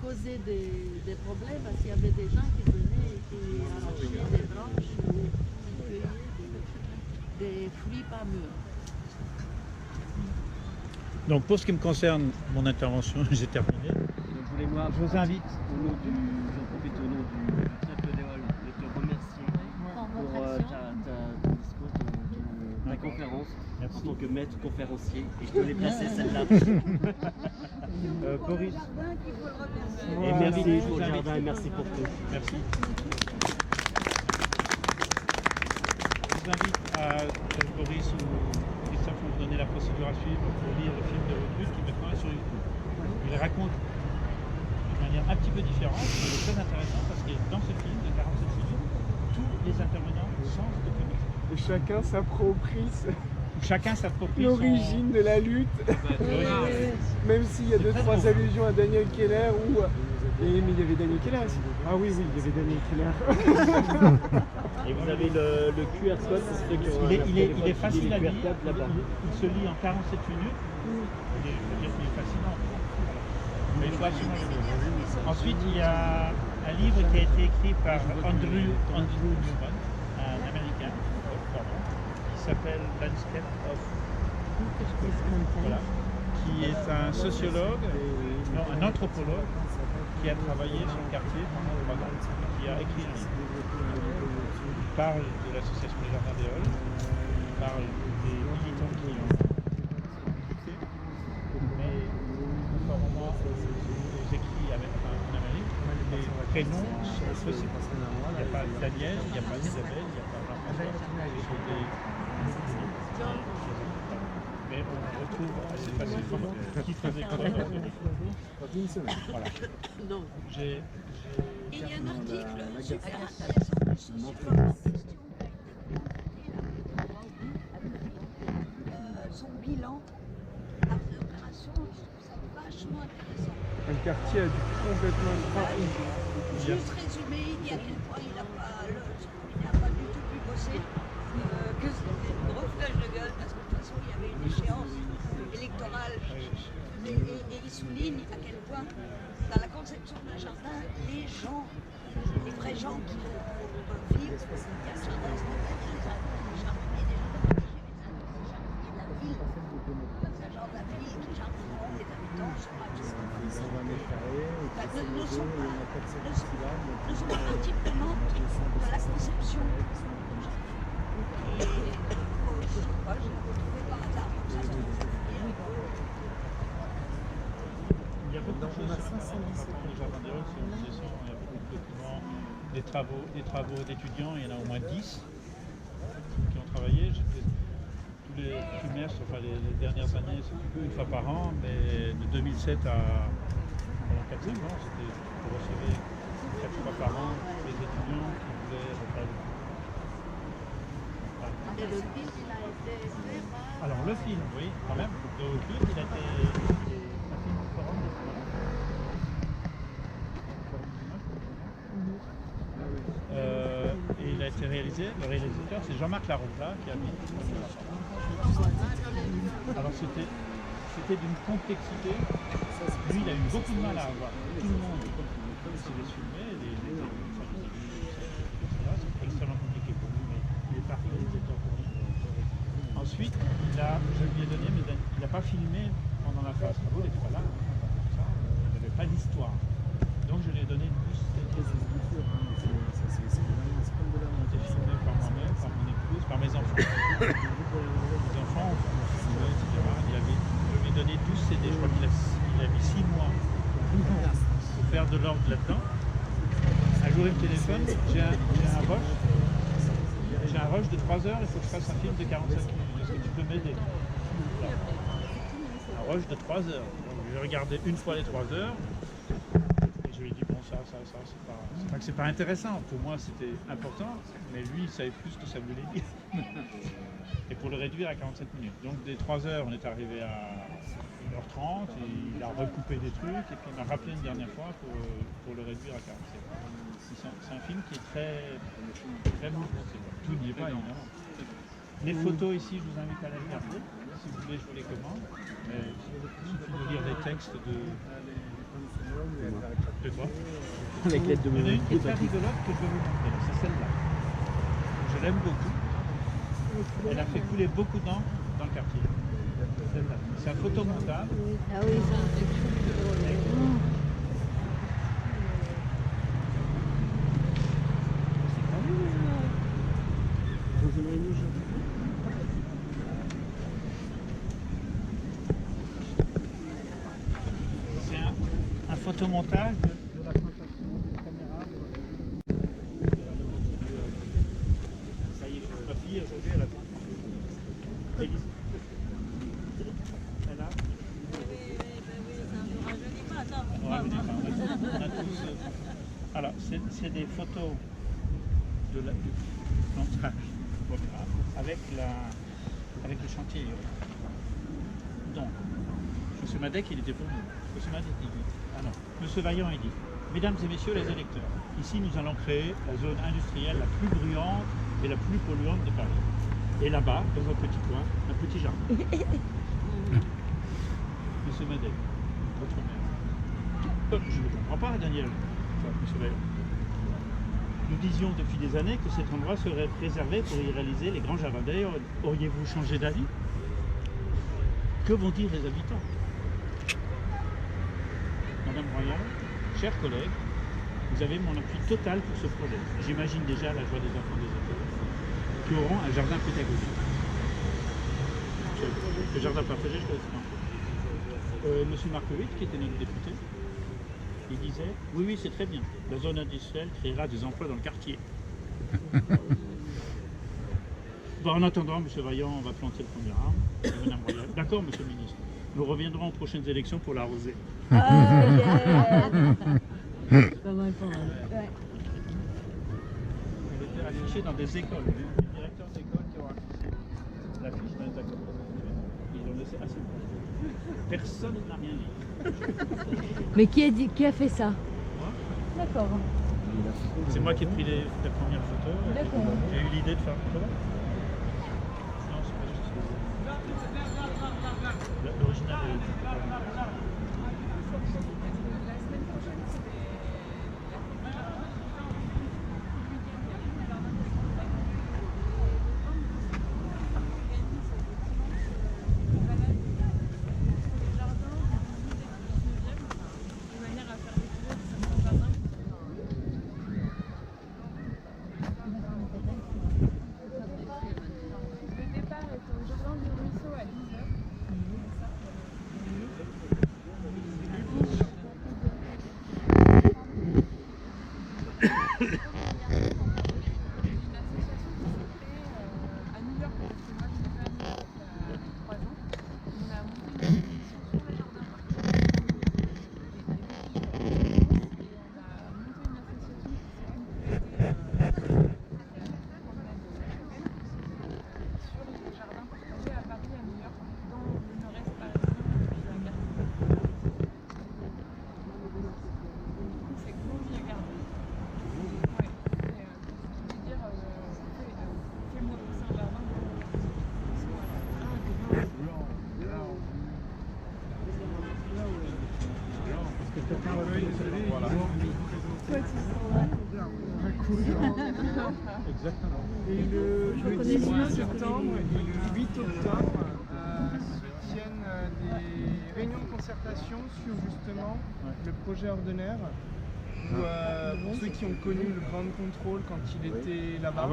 causé des problèmes parce qu'il y avait des gens qui venaient et qui arrachaient des branches ou qui cueillaient des fruits pas mûrs. Donc pour ce qui me concerne, mon intervention, j'ai terminé. Donc, je vous invite, j'en profite au nom du Temple des Halles, de te remercier pour ton discours, ta conférence en tant que maître conférencier. Et je te l'ai placé celle-là. Boris. Et merci pour le jardin et merci pour tout. Merci. Je vous invite à Boris ou Christophe vous donner la procédure à suivre pour lire le film de Rodriguez qui maintenant est sur YouTube. Il raconte de manière un petit peu différente, mais il est très intéressant parce que dans ce film de 47 minutes, tous les intervenants changent de comédie. Et chacun s'approprie l'origine de la lutte, même s'il y a 2-3 allusions à Daniel Keller ou... mais il y avait Daniel Keller aussi. Ah oui, il y avait Daniel Keller. Et vous avez le QR code, c'est ce que il est facile à lire, il se lit en 47 minutes, je veux dire qu'il est fascinant. Mais il faut absolument le lire. Ensuite, il y a un livre qui a été écrit par Andrew Newman, un Américain, qui s'appelle Landscape of... Voilà, qui est un sociologue, non, un anthropologue, qui a travaillé sur le quartier pendant 3 ans, qui a écrit un livre. Il parle de l'association des Jardins des Halles, il parle des militants qui ont lutté, mais apparemment les écrits en Amérique, les prénoms sont possibles. Il n'y a pas Daniel, il n'y a pas Isabelle, il n'y a pas Jean-François, mais on retrouve assez facilement qui faisait quoi dans le livre. Voilà. Il y a un article super intéressant son bilan après opération, je trouve ça vachement intéressant. Un quartier a dû complètement Juste résumé, il dit à quel point il n'a pas du tout pu bosser, que c'était une grosse flèche de gueule parce que de toute façon il y avait une échéance électorale et il souligne à quel point dans la conception d'un jardin, les gens, les vrais gens qui vont vivre, il y a le jardin spontané, les jardiniers des jardins de la ville, un jardin de ville qui jardineront les habitants sont pas tous. Ne sont pas partie prenante de la conception. Et je sais pas, je l'ai retrouvé par hasard comme ça. Il y a beaucoup de choses sur les Jardins des Halles, c'est une obsession. Il y a beaucoup de documents, des travaux d'étudiants, il y en a au moins 10. voyez, tous les trimestres, enfin les dernières années, c'était une fois par an, mais de 2007 à 4-5 ans, c'était pour recevoir 4 fois par an les étudiants qui voulaient refaire le film. Et le film, il a été fait par... Alors le film, oui, quand même, le film, il a été un film du Forum des Forum. Et il a été réalisé, le réalisateur c'est Jean-Marc Larosa qui a mis. Alors c'était d'une complexité, lui il a eu beaucoup de mal à avoir tout le monde s'est filmé, c'est extrêmement compliqué pour lui, mais il est parfait, il était pour lui. Ensuite, je lui ai donné, mais il n'a pas filmé pendant la phase travaux, il n'était pas là, il n'avait pas d'histoire. Donc je lui ai donné une puce. C'était filmé par moi-même, par mon épouse, par mes enfants. Les enfants, on filmait, etc. Je lui ai donné 12 CD, je crois qu'il a mis 6 mois pour faire de l'ordre là-dedans. Un jour il me téléphone, j'ai un rush de 3 heures, il faut que je fasse un film de 45 minutes. Est-ce que tu peux m'aider? Un rush de 3 heures. Donc j'ai regardé une fois les 3 heures. Je lui ai dit, bon, ça, c'est pas que c'est pas intéressant. Pour moi, c'était important, mais lui, il savait plus ce que ça voulait dire. Et pour le réduire à 47 minutes. Donc, des 3 heures, on est arrivé à 1h30, et il a recoupé des trucs, et puis il m'a rappelé une dernière fois pour le réduire à 47. C'est un film qui est très mouvementé. Tout n'y est pas, évidemment. Les photos ici, je vous invite à les regarder. Si vous voulez, je vous les commande. Mais il suffit de lire les textes de quoi? Avec l'aide de mon... Il y en a une qui est très rigolote que je vais vous montrer, c'est celle-là. Je l'aime beaucoup. Elle a fait couler beaucoup d'encre dans le quartier. Celle-là. C'est un photomontage. Ah oui, C'est un photomontage de la plantation de caméra. Ça y est, ma fille aujourd'hui elle a fait. Elle a. On a tous. Alors, c'est des photos du plantage avec le chantier. Donc, M. Madec, il était pour nous. M. Madec, il dit, ah non, M. Vaillant, il dit, mesdames et messieurs les électeurs, ici nous allons créer la zone industrielle la plus bruyante et la plus polluante de Paris. Et là-bas, dans un petit coin, un petit jardin. M. Madec, votre maire. Je ne comprends pas, Daniel. Enfin, M. Vaillant. Nous disions depuis des années que cet endroit serait préservé pour y réaliser les grands jardins. D'ailleurs, auriez-vous changé d'avis? Que vont dire les habitants? Madame Royal, chers collègues, vous avez mon appui total pour ce projet. J'imagine déjà la joie des enfants des écoles qui auront un jardin pédagogique. Le jardin partagé, je connais pas. Monsieur Markovitch, qui était notre député, il disait, oui, c'est très bien, la zone industrielle créera des emplois dans le quartier. Bon, en attendant, M. Vaillant, on va planter le premier arbre. Madame Royal. D'accord, M. le ministre. Nous reviendrons aux prochaines élections pour l'arroser. Ah, c'est pas mal, pas mal. Ouais. Il était affiché dans des écoles. Les directeurs d'école qui ont affiché l'affiche dans les écoles. Ils l'ont laissé assez proche. Personne n'a rien dit. Mais qui a fait ça? Moi, D'accord. c'est moi qui ai pris la première photo. D'accord. J'ai eu l'idée de faire une photo. Non, c'est pas juste. L'original est... Exactement. Et le 18 septembre et le 8 octobre se tiennent des réunions de concertation sur justement le projet Ordener. Où, pour ceux qui ont connu le Grand Control quand il était là-bas,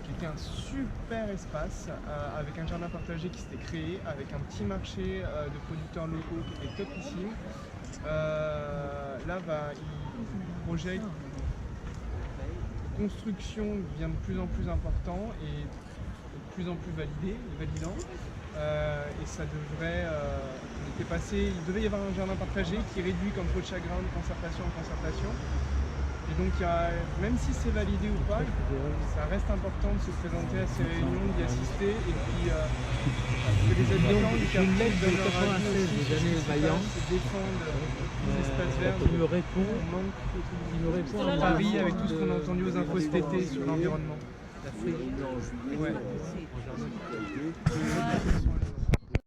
qui était un super espace avec un jardin partagé qui s'était créé, avec un petit marché de producteurs locaux qui était topissime. Là, il projette construction devient de plus en plus important et de plus en plus validant. Et ça devrait, il devait y avoir un jardin partagé qui réduit comme peau de chagrin de concertation en concertation. Et donc même si c'est validé ou pas, ça reste important de se présenter à ces réunions, d'y assister et puis que les habitants du quartier donnent leur avis aussi sur ce qui se passe, défendent les espaces verts. Il me répond à Paris avec tout ce qu'on a entendu aux infos cet été sur l'environnement. Ouais.